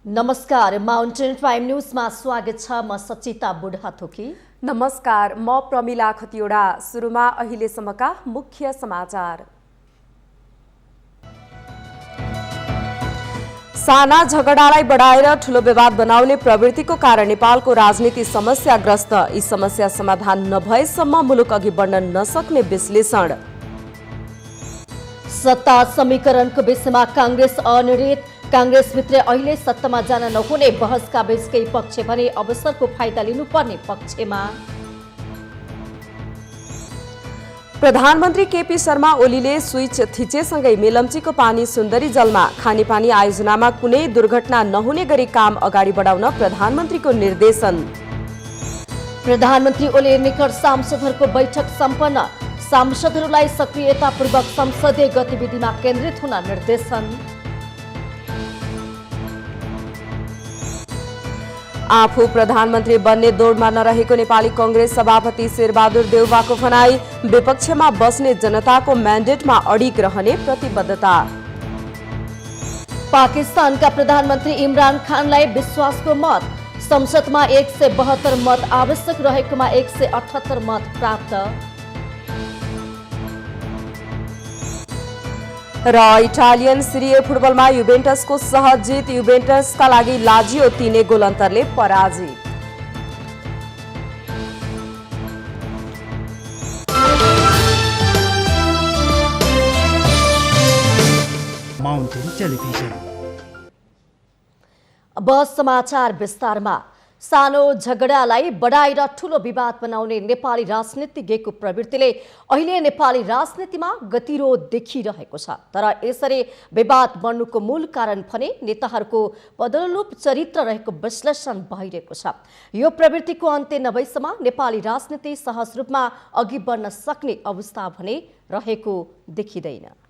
नमस्कार, mountain prime न्यूजमा स्वागत छ। म सचिता बुढाथोकी। नमस्कार, म प्रमिला खतिवडा। सुरुमा अहिलेसम्मका मुख्य समाचार। साना झगडालाई बढाएर ठूलो विवाद बनाउने प्रवृत्तिको कारण नेपालको राजनीति समस्याग्रस्त। यी समस्या समाधान नभएसम्म मुलुक अघि बढ्न नसक्ने विश्लेषण। सत्ता समीकरणको विषयमा कांग्रेस अनिर्णित। कांग्रेसभित्र अहिले सत्तामा जान नहुने बहसका बीचकै पक्ष भने अवसरको फाइदा लिनुपर्ने पक्षमा। प्रधानमन्त्री केपी शर्मा ओलीले स्विच थिचेसँगै मेलम्चीको पानी सुन्दरी जलमा खानेपानी आयोजनामा कुनै दुर्घटना नहुने गरी काम अगाडि बढाउन प्रधानमन्त्रीको निर्देशन। प्रधानमन्त्री ओली निकट सांसदहरूको बैठक सम्पन्न। सांसदहरूलाई सक्रियतापूर्वक संसदीय गतिविधिमा केन्द्रित हुन निर्देशन। आफू प्रधानमन्त्री बन्ने दौडमा नरहेको नेपाली कांग्रेस सभापति शेरबहादुर देउवाको भनाई। विपक्षमा बस्ने जनताको म्यान्डेटमा अडिग रहने प्रतिबद्धता। पाकिस्तानका प्रधानमन्त्री इमरान खानलाई विश्वासको मत। संसदमा 172 मत आवश्यक रहेकोमा 178 मत प्राप्त। र इटालियन सिरिए फुटबलमा युभेन्टसको सहज जित। युभेन्टसका लागि लाजियो 3 गोल अन्तरले पराजित। Mountain television. अब समाचार विस्तारमा। सानो झगडालाई बढाएर ठूलो विवाद बनाउने नेपाली राजनीतिज्ञको प्रवृत्तिले अहिले नेपाली राजनीतिमा गतिरोध देखिरहेको छ। तर यसरी विवाद बढ्नुको मूल कारण भने नेताहरूको बदलुप चरित्र रहेको विश्लेषण भइरहेको छ। यो प्रवृत्तिको अन्त्य नभएसम्म नेपाली राजनीति सहज रूपमा अघि बढ्न सक्ने अवस्था भने रहेको देखिँदैन।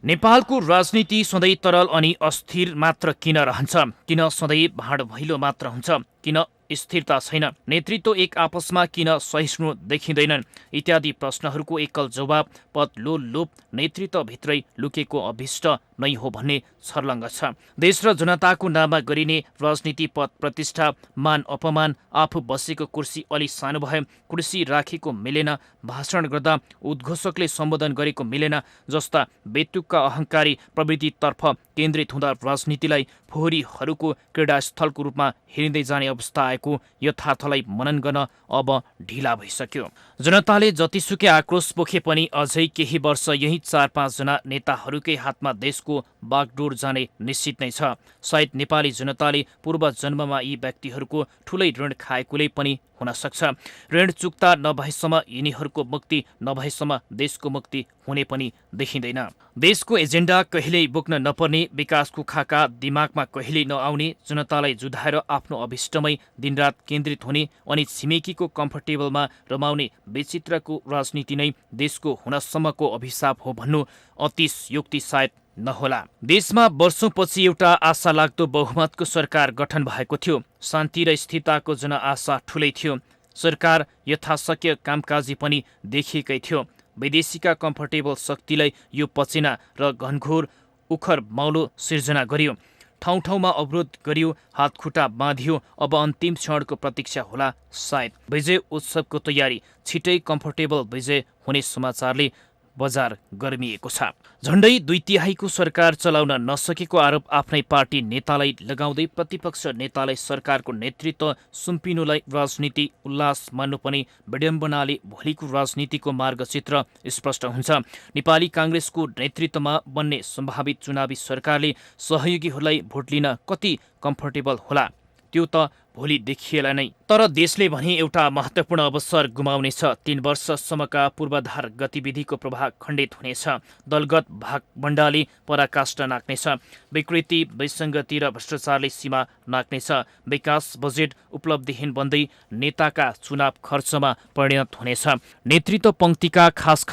नेपालको राजनीति सधैँ तरल अनि अस्थिर मात्र किन रहन्छ? किन सधैँ भाँड भैलो मात्र हुन्छ? किन स्थिरता छैन? नेतृत्व एक आपसमा किन सहिष्णु देखिँदैनन्? इत्यादि प्रश्नहरूको एकल जवाब पद लोप नेतृत्वभित्रै लुकेको अभिष्ट नै हो भन्ने छर्लङ्ग छ। देश र जनताको नाममा गरिने राजनीति पद प्रतिष्ठा मान अपमान, आफू बसेको कुर्सी अलि सानो भए, कुर्सी राखेको मिलेन, भाषण गर्दा उद्घोषकले सम्बोधन गरेको मिलेन जस्ता बेतुकका अहङ्कारी प्रवृत्तितर्फ केन्द्रित हुँदा राजनीतिलाई फोहोरीहरूको क्रीडास्थलको रूपमा हेरिँदै जाने अवस्था आएको यथार्थलाई मनन गर्न अब ढिला भइसक्यो। जनताले जतिसुकै आक्रोश पोखे पनि अझै केही वर्ष यही 4-5 जना नेताहरूकै हातमा देशको बागडोर जाने निश्चित नै छ। सायद नेपाली जनताले पूर्व जन्ममा यी व्यक्तिहरूको ठूलै ऋण खाएकोले पनि हुन सक्छ। ऋण चुक्ता नभएसम्म यिनीहरूको मुक्ति नभएसम्म देशको मुक्ति हुने पनि देखिँदैन। देशको एजेन्डा कहिल्यै बोक्न नपर्ने, विकासको खाका दिमागमा कहिल्यै नआउने, जनतालाई जुधाएर आफ्नो अभिष्टमै दिनरात केन्द्रित हुने अनि छिमेकीको कम्फर्टेबलमा रमाउने विचित्रको राजनीति नै देशको हुनसम्मको अभिशाप हो भन्नु अतिशयोक्ति सायद नहोला। देशमा वर्षौंपछि एउटा आशा लाग्दो बहुमतको सरकार गठन भएको थियो। शान्ति र स्थिरताको जनआशा ठूलै थियो। सरकार यथाशक्य कामकाजी पनि देखिएकै थियो। विदेशीका कम्फर्टेबल शक्तिलाई यो पचेना र घनघोर उखर माउलो सिर्जना गरियो। ठाउँ ठाउँमा अवरोध गरियो, हातखुट्टा बाँधियो। अब अन्तिम क्षणको प्रतीक्षा होला सायद। विजय उत्सवको तयारी, छिटै कम्फर्टेबल विजय हुने समाचारले बजार गर्मिएको छ। झण्डै 2/3 सरकार चलाउन नसकेको आरोप आफ्नै पार्टी नेतालाई लगाउँदै प्रतिपक्ष नेतालाई सरकारको नेतृत्व सुम्पिनुलाई राजनीति उल्लास मान्नु पनि विडम्बनाले भोलिको राजनीतिको मार्गचित्र स्पष्ट हुन्छ। नेपाली कांग्रेसको नेतृत्वमा बन्ने सम्भावित चुनावी सरकारले सहयोगीहरूलाई भोट लिन कति कम्फर्टेबल होला त्यो त भोलि देखिएला नै। तर देशले भने एउटा महत्त्वपूर्ण अवसर गुमाउनेछ। 3 वर्षसम्मका पूर्वाधार गतिविधिको प्रभाव खण्डित हुनेछ। दलगत भागभण्डाले पराकाष्ठा नाक्नेछ। विकृति, विसङ्गति र भ्रष्टाचारले सीमा नाक्नेछ। विकास बजेट उपलब्धिहीन बन्दै नेताका चुनाव खर्चमा परिणत हुनेछ। नेतृत्व पङ्क्तिका खास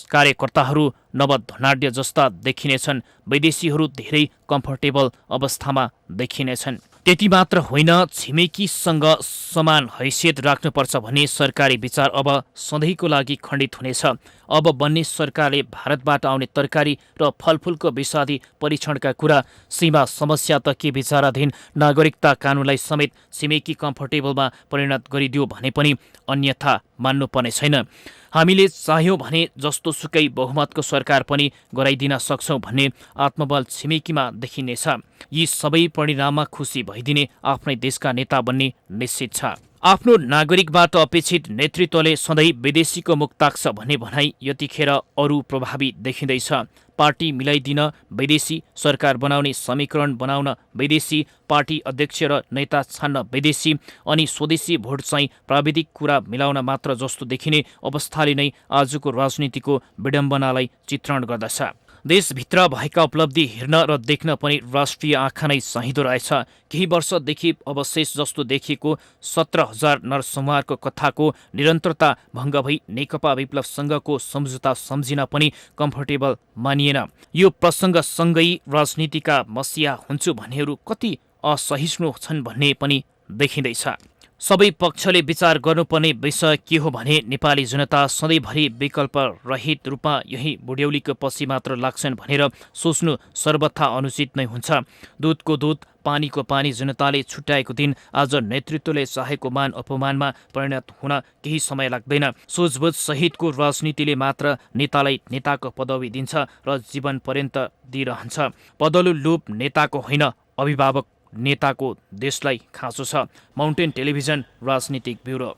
कार्यकर्ताहरू नवधनाढ्य जस्ता देखिनेछन्। विदेशीहरू धेरै कम्फर्टेबल अवस्थामा देखिनेछन्। त्यति मात्र होइन, छिमेकीसँग समान हैसियत राख्नुपर्छ भन्ने सरकारी विचार अब सधैँको लागि खण्डित हुनेछ। अब बन्ने सरकारले भारतबाट आउने तरकारी र फलफुलको विषादी परीक्षणका कुरा, सीमा समस्या त के विचाराधीन नागरिकता कानुनलाई समेत छिमेकी कम्फर्टेबलमा परिणत गरिदियो भने पनि अन्यथा मान्नुपर्ने छैन। हामीले चाह्यौँ भने जस्तोसुकै बहुमतको सरकार पनि गराइदिन सक्छौँ भन्ने आत्मबल छिमेकीमा देखिनेछ। यी सबै परिणाममा खुसी भइदिने आफ्नै देशका नेता बन्ने निश्चित छ। आफ्नो नागरिकबाट अपेक्षित नेतृत्वले सधैँ विदेशीको मुख ताक्छ भन्ने भनाइ यतिखेर अरू प्रभावी देखिँदैछ। पार्टी मिलाइदिन विदेशी, सरकार बनाउने समीकरण बनाउन विदेशी, पार्टी अध्यक्ष र नेता छान्न विदेशी, अनि स्वदेशी भोट चाहिँ प्राविधिक कुरा मिलाउन मात्र जस्तो देखिने अवस्थाले नै आजको राजनीतिको विडम्बनालाई चित्रण गर्दछ। देशभित्र भएका उपलब्धि हेर्न र देख्न पनि राष्ट्रिय आँखा नै चाहिँदो रहेछ। केही वर्षदेखि अवशेष जस्तो देखिएको 17,000 नरसंहारको कथाको निरन्तरता भङ्ग भई नेकपा विप्लवसँगको सम्झौता सम्झिन पनि कम्फर्टेबल मानिएन। यो प्रसङ्गसँगै राजनीतिका मसिया हुन्छु भन्नेहरू कति असहिष्णु छन् भन्ने पनि देखिँदैछ। सबै पक्षले विचार गर्नुपर्ने विषय के हो भने नेपाली जनता सधैँभरि विकल्प रहित रूपमा यही बुढ्यौलीको पछि मात्र लाग्छन् भनेर सोच्नु सर्वथा अनुचित नै हुन्छ। दुधको दुध, पानीको पानी जनताले छुट्याएको दिन आज नेतृत्वले चाहेको मान अपमानमा परिणत हुन केही समय लाग्दैन। सोचबुझ सहितको राजनीतिले मात्र नेतालाई नेताको पदवी दिन्छ र जीवन पर्यन्त दिइरहन्छ। पदलु लोभ नेताको होइन, अभिभावक नेताको देशलाई खाँचो छ। माउन्टेन टेलिभिजन राजनीतिक ब्युरो।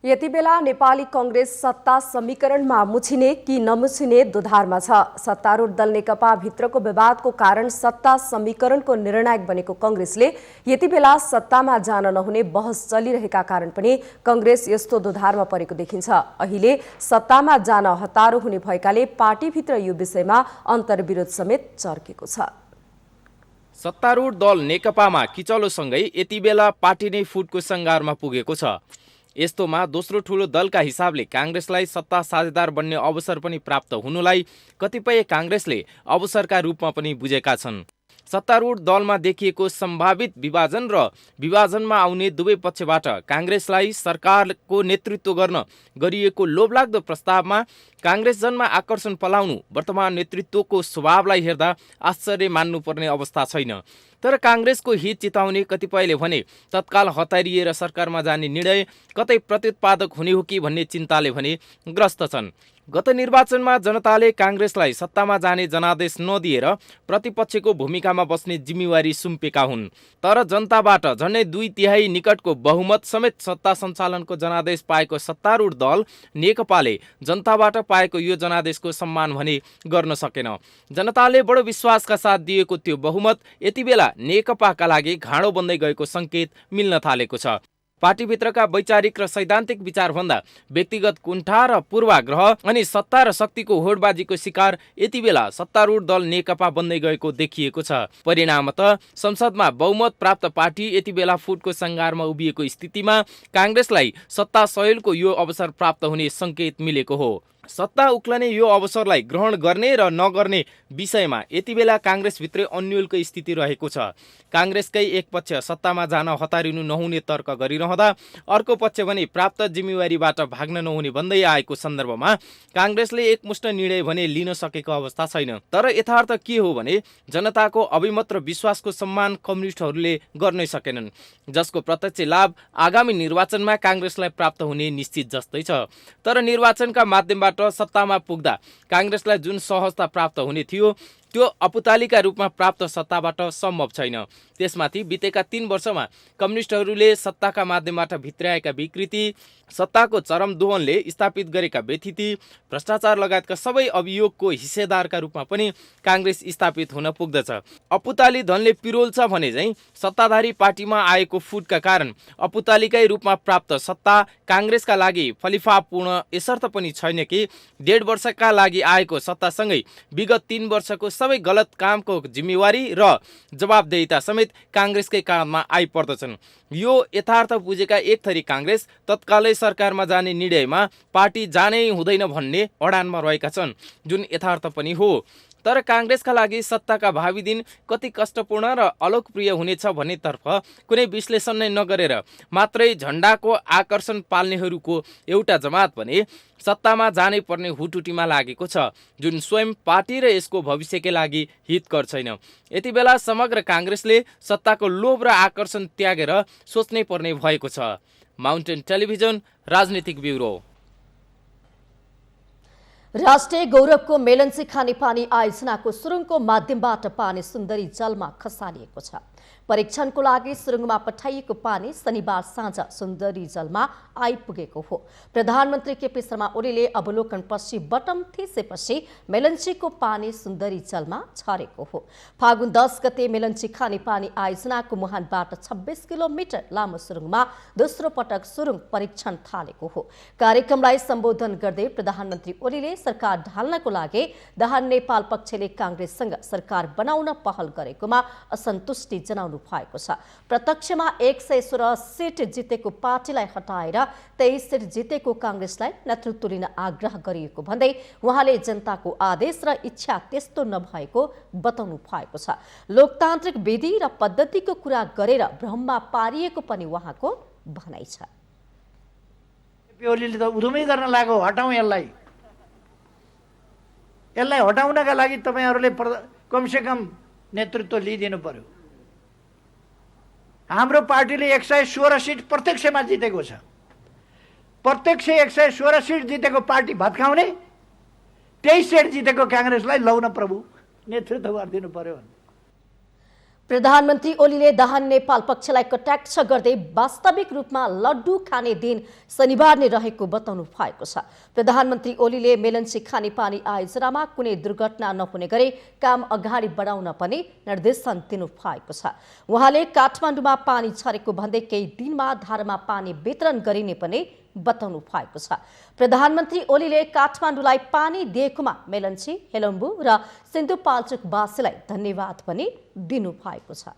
यति बेला नेपाली कांग्रेस सत्ता समीकरणमा मुछिने कि नमुछिने दुधारमा छ। सत्तारूढ दल नेकपा भित्रको विवादको कारण सत्ता समीकरणको निर्णायक बनेको कांग्रेसले यति बेला सत्तामा जान नहुने बहस चलिरहेका कारण पनि कांग्रेस यस्तो दुधारमा परेको देखिन्छ। अहिले सत्तामा जान हतारो हुने भएकाले पार्टीभित्र यो विषयमा अन्तर्विरोध समेत चर्केको छ। सत्तारूढ दल नेकपामा किचलोसँगै यति बेला पार्टी नै फुटको सङ्घारमा पुगेको छ। यस्तोमा दोस्रो ठूलो दलका हिसाबले कांग्रेसलाई सत्ता साझेदार बन्ने अवसर पनि प्राप्त हुनुलाई कतिपय कांग्रेसले अवसरका रूपमा पनि बुझेका छन्। सत्तारूढ दलमा देखिएको सम्भावित विभाजन र विभाजनमा आउने दुवै पक्षबाट कांग्रेसलाई सरकारको नेतृत्व गर्न गरिएको लोभलाग्दो प्रस्तावमा कांग्रेसजनमा आकर्षण पलाउनु वर्तमान नेतृत्वको स्वभावलाई हेर्दा आश्चर्य मान्नुपर्ने अवस्था छैन। तर कांग्रेसको हित चिताउने कतिपयले भने तत्काल हतारिएर सरकारमा जाने निर्णय कतै प्रत्युत्पादक हुने हो कि भन्ने चिन्ताले भने ग्रस्त छन्। गत निर्वाचनमा जनताले कांग्रेसलाई सत्तामा जाने जनादेश नदिएर प्रतिपक्षको भूमिकामा बस्ने जिम्मेवारी सुम्पेका हुन्। तर जनताबाट झन्डै 2/3 निकटको बहुमत समेत सत्ता सञ्चालनको जनादेश पाएको सत्तारूढ दल नेकपाले जनताबाट पाएको यो जनादेशको सम्मान भने गर्न सकेन। जनताले बडो विश्वासका साथ दिएको त्यो बहुमत यति बेला नेकपाका लागि घाँडो बन्दै गएको संकेत मिल्न थालेको छ। पार्टीभित्रका वैचारिक र सैद्धान्तिक विचारभन्दा व्यक्तिगत कुण्ठा र पूर्वाग्रह अनि सत्ता र शक्तिको होडबाजीको शिकार यति बेला सत्तारूढ दल नेकपा बन्दै गएको देखिएको छ। परिणामतः संसदमा बहुमत प्राप्त पार्टी यति बेला फुटको सङ्घारमा उभिएको स्थितिमा कांग्रेसलाई सत्ता सहयोगको यो अवसर प्राप्त हुने संकेत मिलेको हो। सत्ता उक्लने यो अवसरलाई ग्रहण गर्ने र नगर्ने विषयमा यति बेला कांग्रेसभित्रै अन्योलको स्थिति रहेको छ। कांग्रेसकै एक पक्ष सत्तामा जान हतारिनु नहुने तर्क गरिरहँदा अर्को पक्ष भने प्राप्त जिम्मेवारीबाट भाग्न नहुने भन्दै आएको सन्दर्भमा कांग्रेसले एकमुष्ट निर्णय भने लिन सकेको अवस्था छैन। तर यथार्थ के हो भने जनताको अभिमत र विश्वासको सम्मान कम्युनिस्टहरूले गर्नै सकेनन्, जसको प्रत्यक्ष लाभ आगामी निर्वाचनमा कांग्रेसलाई प्राप्त हुने निश्चित जस्तै छ। तर निर्वाचनका माध्यमबाट सत्तामा पुग्दा कांग्रेसलाई जुन सहजता प्राप्त हुने थियो त्यो अपुतालीका रूपमा प्राप्त सत्ताबाट सम्भव छैन। त्यसमाथि बितेका 3 वर्षमा कम्युनिस्टहरूले सत्ताका माध्यमबाट भित्र्याएका विकृति, सत्ताको चरम दोहनले स्थापित गरेका व्यथिति, भ्रष्टाचार लगायतका सबै अभियोगको हिस्सेदारका रूपमा पनि कांग्रेस स्थापित हुन पुग्दछ। अपुताली धनले पिरोल्छ भने चाहिँ सत्ताधारी पार्टीमा आएको फुटका कारण अपुतालीकै रूपमा प्राप्त सत्ता कांग्रेसका लागि फलिफापूर्ण यसर्थ पनि छैन कि 1.5 वर्षका लागि आएको सत्तासँगै विगत 3 वर्षको सबै गलत कामको जिम्मेवारी र जवाबदेहिता समेत कांग्रेसकै काममा आइपर्दछन्। यो यथार्थ बुझेका एक थरी कांग्रेस तत्कालै सरकारमा जाने निर्णयमा पार्टी जानै हुँदैन भन्ने अडानमा रहेका छन्, जुन यथार्थ पनि हो। तर काङ्ग्रेसका लागि सत्ताका भावी दिन कति कष्टपूर्ण र अलोकप्रिय हुनेछ भन्नेतर्फ कुनै विश्लेषण नै नगरेर मात्रै झण्डाको आकर्षण पाल्नेहरूको एउटा जमात भने सत्तामा जानै पर्ने हुटुटीमा लागेको छ, जुन स्वयं पार्टी र यसको भविष्यकै लागि हितकर छैन। यति बेला समग्र काङ्ग्रेसले सत्ताको लोभ र आकर्षण त्यागेर सोच्नै पर्ने भएको छ। माउन्टेन टेलिभिजन राजनीतिक ब्युरो। राष्ट्रिय गौरवको मेलन्ची खानेपानी आयोजनाको सुरुङको माध्यमबाट पानी सुन्दरी जलमा खसालिएको छ। परीक्षणको लागि सुरुङमा पठाइएको पानी शनिबार साँझ सुन्दरी जलमा आइपुगेको हो। प्रधानमन्त्री केपी शर्मा ओलीले अवलोकनपछि बटम थिचेपछि मेलन्चीको पानी सुन्दरी जलमा छरेको हो। फागुन 10 गते मेलन्ची खानेपानी आयोजनाको मुहानबाट 26 किलोमिटर लामो सुरुङमा दोस्रो पटक सुरुङ परीक्षण थालेको हो। कार्यक्रमलाई सम्बोधन गर्दै प्रधानमन्त्री ओलीले सरकार ढाल्नको लागि दाहाल नेपाल पक्षले काङ्ग्रेससँग सरकार बनाउन पहल गरेकोमा असन्तुष्टि जनाउनु भएको छ। प्रत्यक्षमा 116 सिट जितेको पार्टीलाई हटाएर 23 सिट जितेको काङ्ग्रेसलाई नेतृत्व लिन आग्रह गरिएको भन्दै उहाँले जनताको आदेश र इच्छा त्यस्तो नभएको बताउनु भएको छ। लोकतान्त्रिक विधि र पद्धतिको कुरा गरेर भ्रममा पारिएको पनि उहाँको भनाइ छ। ओलीले त उधुमै गर्न लाग्यो, हटाउँ यसलाई हटाउनका लागि तपाईहरूले कमसेकम नेतृत्व लिइदिनु पर्यो। हाम्रो पार्टीले 116 सिट प्रत्यक्षमा जितेको छ। प्रत्यक्ष 116 सिट जितेको पार्टी भत्काउने, 23 सिट जितेको काङ्ग्रेसलाई लौ न प्रभु नेतृत्व गरिदिनु पर्यो। प्रधानमन्त्री ओलीले दाहाल नेपाल पक्षलाई कटाक्ष गर्दै वास्तविक रूपमा लड्डु खाने दिन शनिबार नै रहेको बताउनु भएको छ। प्रधानमन्त्री ओलीले मेलन्ची खानेपानी आयोजनामा कुनै दुर्घटना नहुने गरी काम अगाडि बढाउन पनि निर्देशन दिनु भएको छ। उहाँले काठमाडौँमा पानी छरेको भन्दै केही दिनमा धारामा पानी वितरण गरिने पनि बताउनु भएको छ। प्रधानमन्त्री ओलीले काठमाडौँलाई पानी दिएकोमा मेलन्ची, हेलम्बु र सिन्धुपाल्चोकवासीलाई धन्यवाद पनि दिनु भएको छ।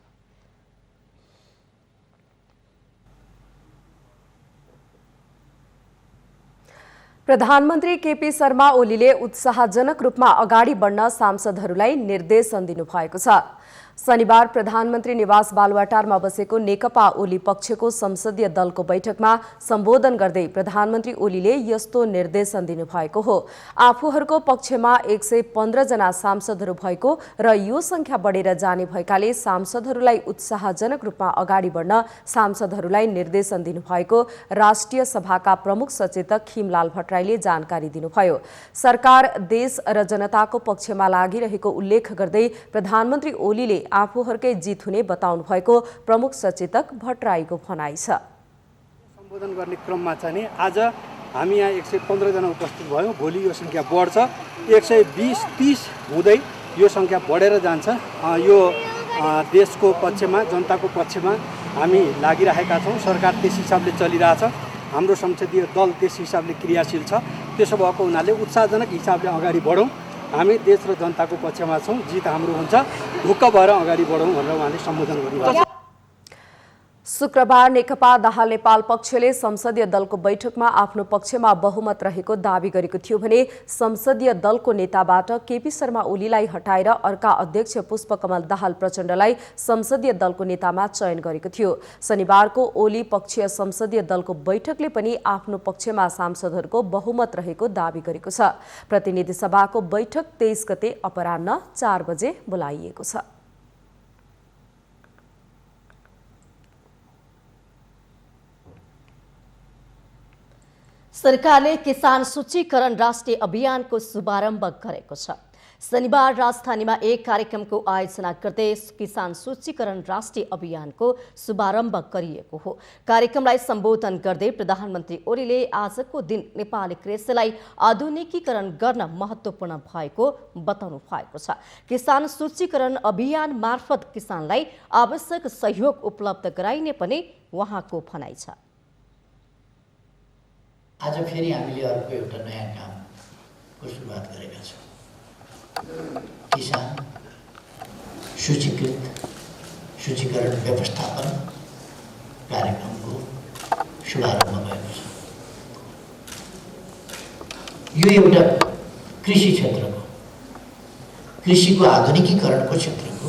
प्रधानमन्त्री केपी शर्मा ओलीले उत्साहजनक रूपमा अगाडि बढ्न सांसदहरूलाई निर्देशन दिनुभएको छ। शनिबार प्रधानमन्त्री निवास बालुवाटारमा बसेको नेकपा ओली पक्षको संसदीय दलको बैठकमा सम्बोधन गर्दै प्रधानमन्त्री ओलीले यस्तो निर्देशन दिनुभएको हो। आफूहरूको पक्षमा 115 जना सांसदहरू भएको र यो संख्या बढेर जाने भएकाले सांसदहरूलाई उत्साहजनक रूपमा अगाडि बढ्न सांसदहरूलाई निर्देशन दिनुभएको राष्ट्रिय सभाका प्रमुख सचेतक खिमलाल भट्टराईले जानकारी दिनुभयो। सरकार देश र जनताको पक्षमा लागिरहेको उल्लेख गर्दै प्रधानमन्त्री ओलीले आफूहरूकै जित हुने बताउनु भएको प्रमुख सचेतक भट्टराईको भनाइ छ। सम्बोधन गर्ने क्रममा चाहिँ नि आज हामी यहाँ 115 जना उपस्थित भयौँ। भोलि यो संख्या बढ्छ, 120-30 हुँदै यो संख्या बढेर जान्छ। यो देशको पक्षमा, जनताको पक्षमा हामी लागिरहेका छौँ। सरकार त्यस हिसाबले चलिरहेछ, हाम्रो संसदीय दल त्यस हिसाबले क्रियाशील छ। त्यसो भएको हुनाले उत्साहजनक हिसाबले अगाडि बढौँ। हामी देश र जनताको पक्षमा छौँ, जित हाम्रो हुन्छ, ढुक्क भएर अगाडि बढौँ भनेर उहाँले सम्बोधन गर्नुभएको छ। शुक्रबार नेकपा दाहाल नेपाल पक्षले संसदीय दलको बैठकमा आफ्नो पक्षमा बहुमत रहेको दावी गरेको थियो भने संसदीय दलको नेताबाट केपी शर्मा ओलीलाई हटाएर अर्का अध्यक्ष पुष्पकमल दाहाल प्रचण्डलाई संसदीय दलको नेतामा चयन गरेको थियो। शनिबारको ओली पक्षीय संसदीय दलको बैठकले पनि आफ्नो पक्षमा सांसदहरूको बहुमत रहेको दावी गरेको छ। प्रतिनिधि सभाको बैठक 23 गते अपराह्न 4 बजे बोलाइएको छ। सरकारले किसान सूचीकरण राष्ट्रिय अभियानको शुभारम्भ गरेको छ। शनिबार राजधानीमा एक कार्यक्रमको आयोजना गर्दै किसान सूचीकरण राष्ट्रिय अभियानको शुभारम्भ गरिएको हो। कार्यक्रमलाई सम्बोधन गर्दै प्रधानमन्त्री ओलीले आजको दिन नेपाली कृषिलाई आधुनिकीकरण गर्न महत्त्वपूर्ण भएको बताउनु भएको छ। किसान सूचीकरण अभियान मार्फत किसानलाई आवश्यक सहयोग उपलब्ध गराइने पनि उहाँको भनाइ छ। आज फेरि हामीले अर्को एउटा नयाँ कामको सुरुवात गरेका छौँ। किसान सूचीकरण व्यवस्थापन कार्यक्रमको शुभारम्भ भएको छ। यो एउटा कृषि क्षेत्रको कृषिको आधुनिकीकरणको क्षेत्रको,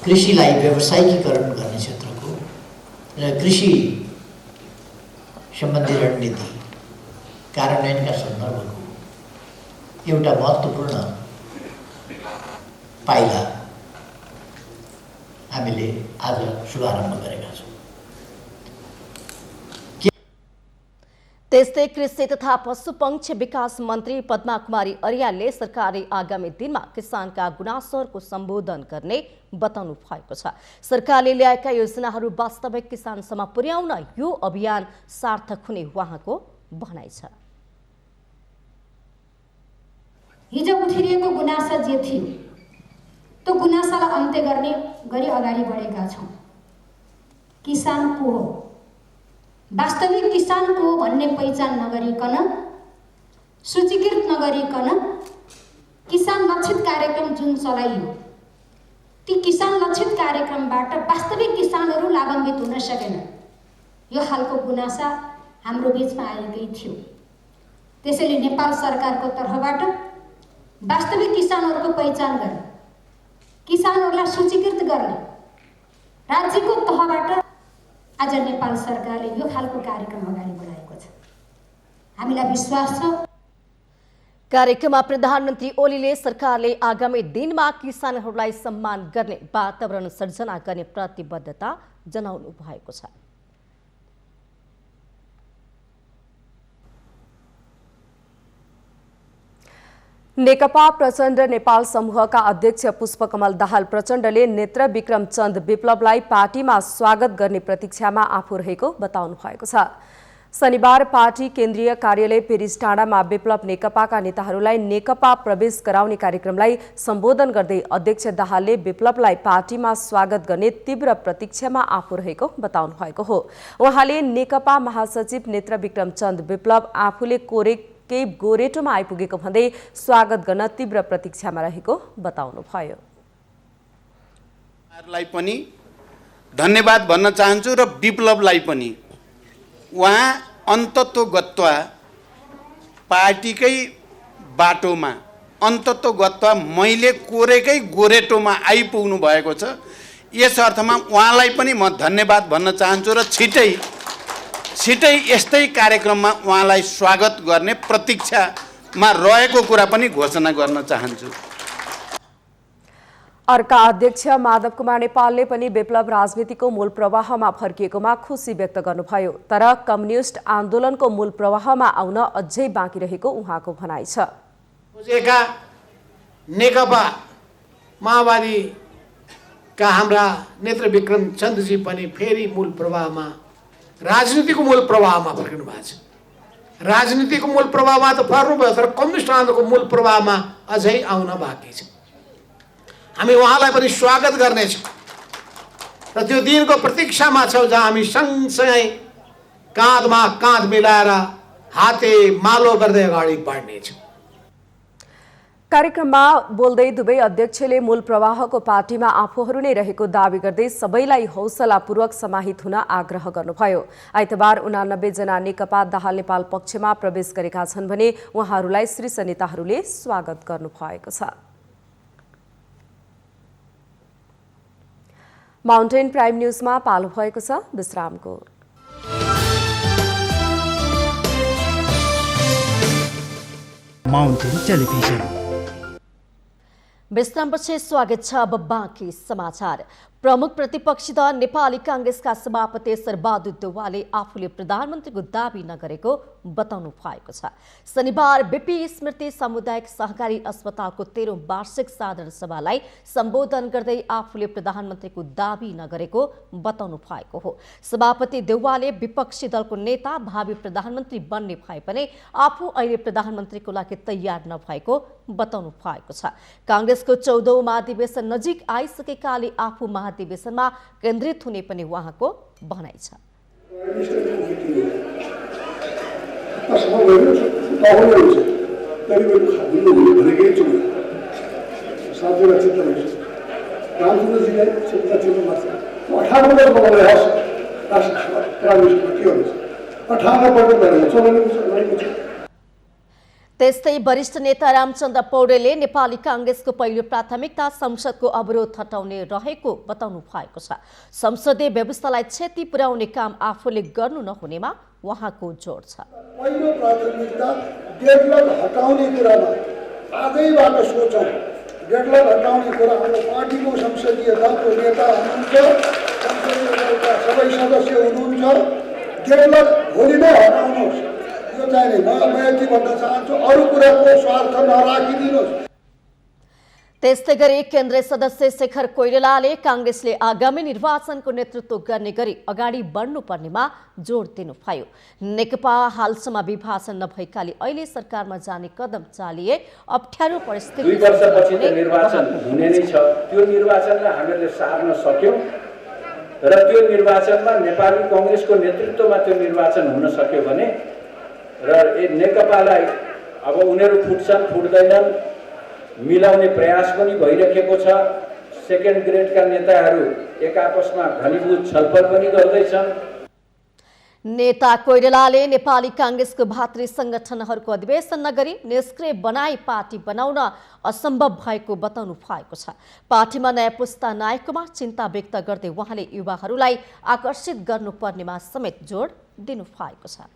कृषिलाई व्यावसायिकीकरण गर्ने क्षेत्रको र कृषि सम्बन्धी रणनीति कार्यान्वयनका सन्दर्भको एउटा महत्त्वपूर्ण पाइला हामीले आज शुभारम्भ गरेका छौँ। त्यस्तै कृषि तथा पशुपक्षी विकास मन्त्री पद्मा कुमारी अर्यालले सरकारले आगामी दिनमा किसानका गुनासोहरूको सम्बोधन गर्ने बताउनु भएको छ। सरकारले ल्याएका योजनाहरू वास्तविक किसानसम्म पुर्याउन यो अभियान सार्थक हुने उहाँको भनाइ छ। हिजो उठिरहेको गुनासा जे थियो त्यो गुनासालाई अन्त्य गर्ने गरी अगाडि बढेका छौँ। किसान को हो, वास्तविक किसान को हो भन्ने पहिचान नगरिकन, सूचीकृत नगरिकन किसान लक्षित कार्यक्रम जुन चलाइयो ती किसान लक्षित कार्यक्रमबाट वास्तविक किसानहरू लाभान्वित हुन सकेन। यो खालको गुनासा हाम्रो बीचमा आएकै थियो। त्यसैले नेपाल सरकारको तर्फबाट वास्तविक किसानहरूको पहिचान गर्ने, किसानहरूलाई सूचीकृत गर्ने राज्यको तहबाट आज नेपाल सरकारले यो खालको कार्यक्रम अगाडि बढाएको छ। हामीलाई विश्वास छ। कार्यक्रममा प्रधानमन्त्री ओलीले सरकारले आगामी दिनमा किसानहरूलाई सम्मान गर्ने वातावरण सृजना गर्ने प्रतिबद्धता जनाउनु भएको छ। नेकपा प्रचण्ड नेपाल समूहका अध्यक्ष पुष्पकमल दाहाल प्रचण्डले नेत्र विक्रम चन्द विप्लवलाई पार्टीमा स्वागत गर्ने प्रतीक्षामा आफू रहेको बताउनु भएको छ। शनिबार पार्टी केन्द्रीय कार्यालय पेरिस टाढामा विप्लव नेकपाका नेताहरूलाई नेकपा प्रवेश गराउने कार्यक्रमलाई सम्बोधन गर्दै अध्यक्ष दाहालले विप्लवलाई पार्टीमा स्वागत गर्ने तीव्र प्रतीक्षामा आफू रहेको बताउनु भएको हो। उहाँले नेकपा महासचिव नेत्र विक्रम चन्द विप्लव आफूले केही गोरेटोमा आइपुगेको भन्दै स्वागत गर्न तीव्र प्रतीक्षामा रहेको बताउनु भयो। पनि धन्यवाद भन्न चाहन्छु र विप्लवलाई पनि उहाँ अन्तत्वगत्वा पार्टीकै बाटोमा अन्तत्वगत्वा मैले कोरेकै गोरेटोमा आइपुग्नु भएको छ। यस अर्थमा उहाँलाई पनि म धन्यवाद भन्न चाहन्छु र छिटै यस्तै कार्यक्रममा उहाँलाई स्वागत गर्ने प्रतीक्षामा रहेको कुरा पनि घोषणा गर्न चाहन्छु। अर्का अध्यक्ष माधव कुमार नेपालले पनि विप्लव राजनीतिको मूल प्रवाहमा फर्किएकोमा खुसी व्यक्त गर्नुभयो। तर कम्युनिस्ट आन्दोलनको मूल प्रवाहमा आउन अझै बाँकी रहेको उहाँको भनाइ छ। नेकपा माओवादीका हाम्रा नेत्र विक्रम चन्दजी पनि फेरि मूल प्रवाहमा, राजनीतिको मूल प्रवाहमा फर्किनु भएको छ। राजनीतिको मूल प्रवाहमा त फर्नुभयो, तर कम्युनिस्ट आन्दोलनको मूल प्रवाहमा अझै आउन बाँकी छ। हामी उहाँलाई पनि स्वागत गर्नेछौँ र त्यो दिनको प्रतीक्षामा छौँ जहाँ हामी सँगसँगै काँधमा काँध मिलाएर हाते मालो गर्दै अगाडि बढ्नेछौँ। कार्यक्रममा बोल्दै दुवै अध्यक्षले मूल प्रवाहको पार्टीमा आफूहरू नै रहेको दावी गर्दै सबैलाई हौसलापूर्वक समाहित हुन आग्रह गर्नुभयो। आइतबार 89 जना नेकपा दाहाल नेपाल पक्षमा प्रवेश गरेका छन् भने उहाँहरूलाई शीर्ष नेताहरूले स्वागत गर्नुभएको छ। माउन्टेन प्राइम न्यूजमा पालो भएको छ विश्रामको। Mountain television. विश्रामपछि स्वागत छ। अब बाँकी समाचार। प्रमुख प्रतिपक्षी दल नेपाली कांग्रेसका सभापति शेरबहादुर देउवाले आफूले प्रधानमन्त्रीको दाबी नगरेको बताउनु भएको छ। शनिबार बीपी स्मृति सामुदायिक सहकारी अस्पतालको 13औं वार्षिक साधारण सभालाई सम्बोधन गर्दै आफूले प्रधानमन्त्रीको दाबी नगरेको बताउनु भएको हो। सभापति देउवाले विपक्षी दलको नेता भावी प्रधानमन्त्री बन्ने भए पनि आफू अहिले प्रधानमन्त्रीको लागि तयार नभएको बताउनु भएको छ। कांग्रेसको 14औं महाधिवेशन नजिक आइसकेकाले आफू महाधिवेशनमा केन्द्रित हुने पनि उहाँको भनाइ छ। त्यस्तै वरिष्ठ नेता रामचन्द्र पौडेलले नेपाली कांग्रेसको पहिलो प्राथमिकता संसदको अवरोध हटाउने रहेको बताउनु भएको छ। संसदीय व्यवस्थालाई क्षति पुर्याउने काम आफूले गर्नु नहुनेमा उहाँको जोड छ। पहिलो प्राथमिकता डेडलक हटाउने कुरामा आजैबाट सोचौँ। डेडलक हटाउने कुरा हाम्रो पार्टीको संसदीय दलको नेता हुनुहुन्छ, संसदीय दलका सबै सदस्य हुनुहुन्छ। डेडलक भोलि नै हटाउनुहोस्। यो चाहिँ म यति भन्न चाहन्छु, अरू कुराको स्वार्थ नराखिदिनुहोस्। त्यस्तै गरी केन्द्रीय सदस्य शेखर कोइरालाले कांग्रेसले आगामी निर्वाचनको नेतृत्व गर्ने गरी अगाडि बढ्नुपर्नेमा जोड दिनुभयो। नेकपा हालसम्म विभाजन नभएकाले अहिले सरकारमा जाने कदम चालिए अप्ठ्यारो परिस्थिति 2 वर्षपछि त निर्वाचन हुने नै छ। त्यो निर्वाचनलाई हामीले सार्न सक्यौं र त्यो निर्वाचनमा नेपाली कांग्रेसको नेतृत्वमा त्यो निर्वाचन हुन सक्यो भने र नेकपालाई अब उनीहरू फुट्छन् फुट्दैनन् मिलाउने प्रयास पनि भइरहेको छ। सेकेन्ड ग्रेडका नेताहरू एक आपसमा घनीभूत छलफल पनि गर्दैछन्। नेता कोइरालाले नेपाली कांग्रेसको भातृ संगठनहरूको अधिवेशन नगरी निष्क्रिय बनाई पार्टी बनाउन असम्भव भएको बताउनु भएको छ। पार्टीमा नयाँ पुस्ता नआएकोमा चिन्ता व्यक्त गर्दै उहाँले युवाहरूलाई आकर्षित गर्नुपर्नेमा समेत जोड दिनु भएको छ।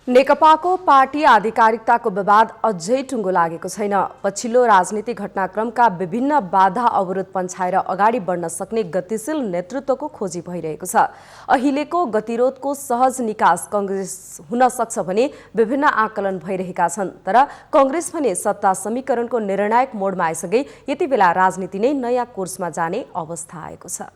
नेकपाको पार्टी आधिकारिकताको विवाद अझै टुङ्गो लागेको छैन। पछिल्लो राजनीतिक घटनाक्रमका विभिन्न बाधा अवरोध पन्छाएर अगाडि बढ्न सक्ने गतिशील नेतृत्वको खोजी भइरहेको छ। अहिलेको गतिरोधको सहज निकास कांग्रेस हुन सक्छ भने विभिन्न आकलन भइरहेका छन्। तर कांग्रेस भने सत्ता समीकरणको निर्णायक मोडमा आइसके यति बेला राजनीति नै नयाँ कोर्समा जाने अवस्था आएको छ।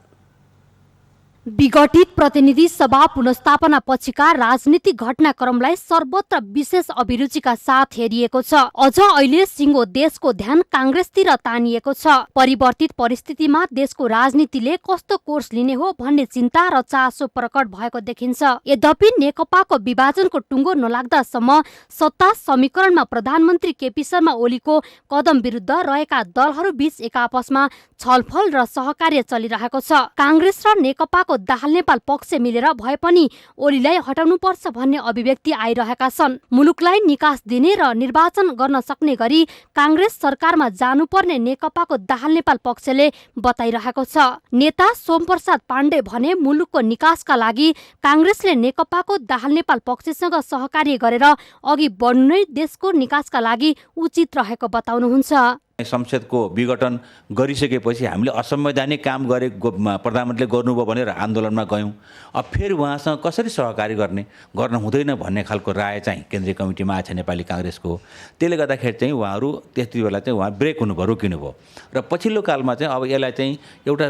विघटित प्रतिनिधि सभा पुनर्स्थापना पछिका राजनीतिक घटनाक्रमलाई सर्वत्र विशेष अभिरुचिका साथ हेरिएको छ। अझ अहिले सिंगो देशको ध्यान कांग्रेसतिर तानिएको छ। परिवर्तित परिस्थितिमा देशको राजनीतिले कस्तो कोर्स लिने हो भन्ने चिन्ता र चासो प्रकट भएको देखिन्छ। यद्यपि नेकपाको विभाजनको टुङ्गो नलाग्दासम्म सत्ता समीकरणमा प्रधानमन्त्री केपी शर्मा ओलीको कदम विरुद्ध रहेका दलहरू बीच एक आपसमा छलफल र सहकार्य चलिरहेको छ। कांग्रेस र नेकपाको दाहाल नेपाल पक्ष मिलेर भए पनि ओलीलाई हटाउनु पर्छ भन्ने अभिव्यक्ति आइरहेका छन्। मुलुकलाई निकास दिने र निर्वाचन गर्न सक्ने गरी कांग्रेस सरकारमा जानुपर्ने नेकपाको दाहाल नेपाल पक्षले बताइरहेको छ। नेता सोमप्रसाद पाण्डे भने मुलुकको निकासका लागि कांग्रेसले नेकपाको दाहाल नेपाल पक्षसँग सहकार्य गरेर अघि बढ्नु नै देशको निकासका लागि उचित रहेको बताउनुहुन्छ। संसदको विघटन गरिसकेपछि हामीले असंवैधानिक काम गरे प्रधानमन्त्रीले गर्नुभयो भनेर आन्दोलनमा गयौँ। अब फेरि उहाँसँग कसरी सहकारी गर्न हुँदैन भन्ने खालको राय चाहिँ केन्द्रीय कमिटीमा आएछ नेपाली कांग्रेसको। त्यसले गर्दाखेरि चाहिँ उहाँहरू त्यति बेला चाहिँ उहाँ ब्रेक हुनुभयो, रोकिनुभयो र पछिल्लो कालमा चाहिँ अब यसलाई चाहिँ एउटा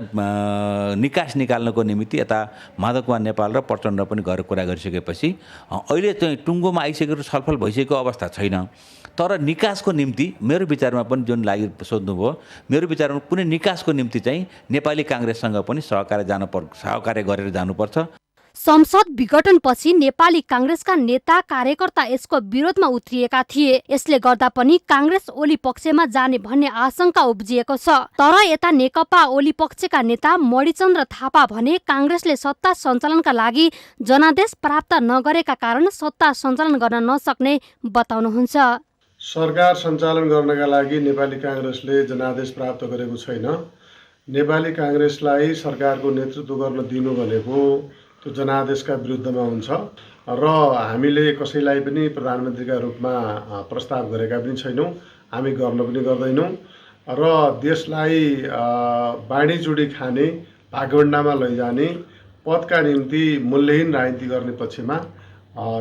निकास निकाल्नको निमित्त यता माधव कुमार नेपाल र प्रचण्ड पनि गएर कुरा गरिसकेपछि अहिले चाहिँ टुङ्गोमा आइसकेको छलफल भइसकेको अवस्था छैन। तर निकासको निम्ति मेरो विचारमा पनि जुन लागि सोध्नुभयो, मेरो विचारमा कुनै निकासको निम्ति चाहिँ नेपाली कांग्रेससँग पनि सहकार्य गरेर जानुपर्छ। संसद विघटनपछि नेपाली कांग्रेसका नेता कार्यकर्ता यसको विरोधमा उत्रिएका थिए। यसले गर्दा पनि कांग्रेस ओली पक्षमा जाने भन्ने आशंका उब्जिएको छ। तर यता नेकपा ओली पक्षका नेता मणिचन्द्र थापा भने कांग्रेसले सत्ता सञ्चालनका लागि जनादेश प्राप्त नगरेका कारण सत्ता सञ्चालन गर्न नसक्ने बताउनुहुन्छ। सरकार सञ्चालन गर्नका लागि नेपाली कांग्रेसले जनादेश प्राप्त गरेको छैन। नेपाली कांग्रेसलाई सरकारको नेतृत्व गर्न दिनु भनेको त्यो जनादेशका विरुद्धमा हुन्छ र हामीले कसैलाई पनि प्रधानमन्त्रीका रूपमा प्रस्ताव गरेका पनि छैनौँ, हामी गर्न पनि गर्दैनौँ र देशलाई बाँडीचुडी खाने, भागवण्डामा लैजाने, पदका निम्ति मूल्यहीन राजनीति गर्ने पक्षमा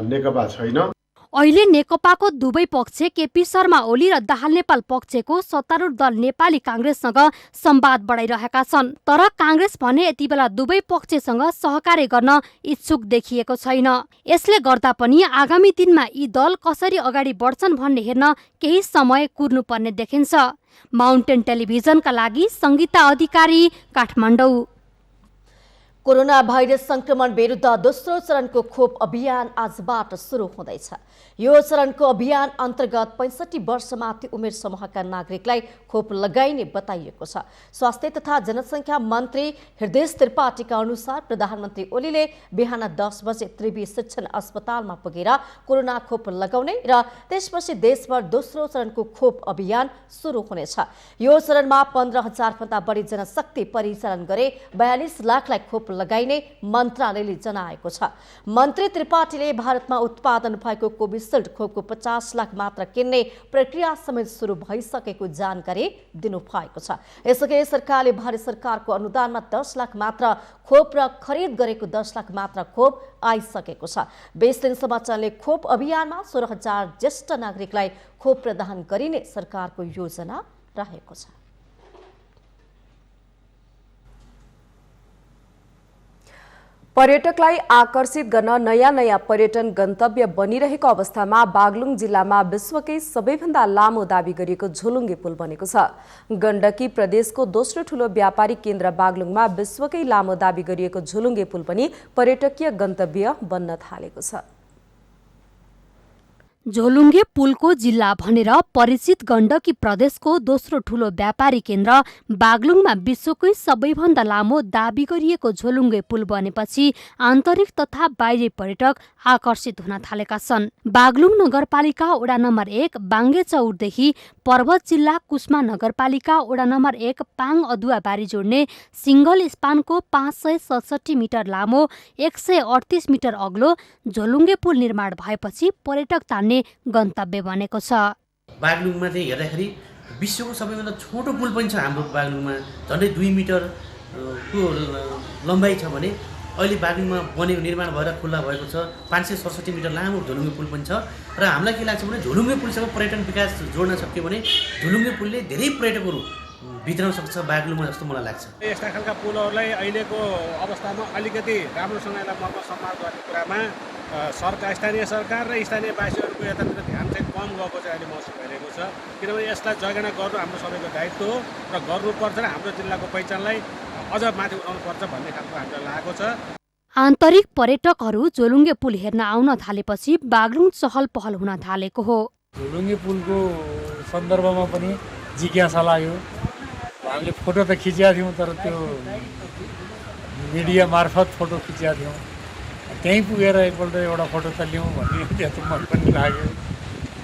नेकपा छैन। अहिले नेकपाको दुवै पक्ष केपी शर्मा ओली र दाहाल नेपाल पक्षको सत्तारूढ दल नेपाली कांग्रेससँग संवाद बढाइरहेका छन्। तर कांग्रेस भने यति बेला दुवै पक्षसँग सहकार्य गर्न इच्छुक देखिएको छैन। यसले गर्दा पनि आगामी दिनमा यी दल कसरी अगाडि बढ्छन् भन्ने हेर्न केही समय कुर्नुपर्ने देखिन्छ। माउन्टेन टेलिभिजनका लागि संगीता अधिकारी, काठमाडौँ। कोरोना भाइरस संक्रमण विरुद्ध दोस्रो चरणको खोप अभियान आजबाट सुरु हुँदैछ। यो चरणको अभियान अन्तर्गत 65 वर्षमाथि उमेर समूहका नागरिकलाई खोप लगाइने बताइएको छ। स्वास्थ्य तथा जनसङ्ख्या मन्त्री हृदय त्रिपाठीका अनुसार प्रधानमन्त्री ओलीले बिहान 10 बजे त्रिवी शिक्षण अस्पतालमा पुगेर कोरोना खोप लगाउने र त्यसपछि देशभर दोस्रो चरणको खोप अभियान सुरु हुनेछ। यो चरणमा 15,000 भन्दा बढी जनशक्ति परिचालन गरे 42 लाखलाई खोप लगाइने मन्त्रालयले जनाएको छ। मन्त्री त्रिपाठीले भारतमा उत्पादन भएको कोभिसिल्ड खोपको 50 लाख मात्र किन्ने प्रक्रिया समेत सुरु भइसकेको जानकारी दिनुभएको छ। यसअघि सरकारले भारत सरकारको अनुदानमा 10 लाख मात्र खोप र खरिद गरेको 10 लाख मात्र खोप आइसकेको छ। 20 दिनसम्म चल्ने खोप अभियानमा 16,000 ज्येष्ठ नागरिकलाई खोप प्रदान गरिने सरकारको योजना रहेको छ। पर्यटकलाई आकर्षित गर्न नयाँ पर्यटन गन्तव्य बनिरहेको अवस्थामा बागलुङ जिल्लामा विश्वकै सबैभन्दा लामो दाबी गरिएको झोलुङ्गे पुल बनेको छ। गण्डकी प्रदेशको दोस्रो ठूलो व्यापारिक केन्द्र बागलुङमा विश्वकै लामो दाबी गरिएको झोलुङ्गे पुल पनि पर्यटकीय गन्तव्य बन्न थालेको छ। झोलुङ्गे पुलको जिल्ला भनेर परिचित गण्डकी प्रदेशको दोस्रो ठूलो व्यापारी केन्द्र बागलुङमा विश्वकै सबैभन्दा लामो दाबी गरिएको झोलुङ्गे पुल बनेपछि आन्तरिक तथा बाहिरी पर्यटक आकर्षित हुन थालेका छन्। बागलुङ नगरपालिका वडा नम्बर 1 बाङ्गेचौरदेखि पर्वत जिल्ला कुस्मा नगरपालिका वडा नम्बर 1 पाङ अदुवाबारी जोड्ने सिंगल स्पानको 567 मिटर लामो 138 मिटर अग्लो झोलुङ्गे पुल निर्माण भएपछि पर्यटक तान्ने गन्तव्य बनेको छ। बागलुङमा चाहिँ हेर्दाखेरि विश्वको सबैभन्दा छोटो पुल पनि छ। हाम्रो बागलुङमा झन्डै 2 मिटरको लम्बाइ छ भने अहिले बागलुङमा बनेको निर्माण भएर खुल्ला भएको छ 567 मिटर लामो झोलुङ्गे पुल पनि छ। र हामीलाई के लाग्छ भने झोलुङ्गे पुलसँग पर्यटन विकास जोड्न सक्यो भने झोलुङ्गे पुलले धेरै पर्यटकहरू भित्राउन सक्छ बागलुङमा जस्तो मलाई लाग्छ। यस्ता खालका पुलहरूलाई अहिलेको अवस्थामा अलिकति राम्रोसँग यसलाई मर्मत गर्ने कुरामा स्थानीय सरकार र स्थानीयवासीहरूको यतातिर ध्यान चाहिँ कम गएको चाहिँ अहिले महसुस भइरहेको छ। किनभने यसलाई जगेर्ना गर्नु हाम्रो सबैको दायित्व हो र गर्नुपर्छ र हाम्रो जिल्लाको पहिचानलाई अझ माथि उठाउनुपर्छ भन्ने खालको हामीलाई लागेको छ। आन्तरिक पर्यटकहरू झोलुङ्गे पुल हेर्न आउन थालेपछि बागलुङ चहल पहल हुन थालेको हो। झोलुङ्गे पुलको सन्दर्भमा पनि जिज्ञासा लाग्यो। हामीले फोटो त खिचेका थियौँ तर त्यो मिडिया मार्फत फोटो खिचेका थियौँ। त्यहीँ पुगेर एकपल्ट एउटा फोटो त लिउँ भन्ने त्यस्तो मन पनि लाग्यो।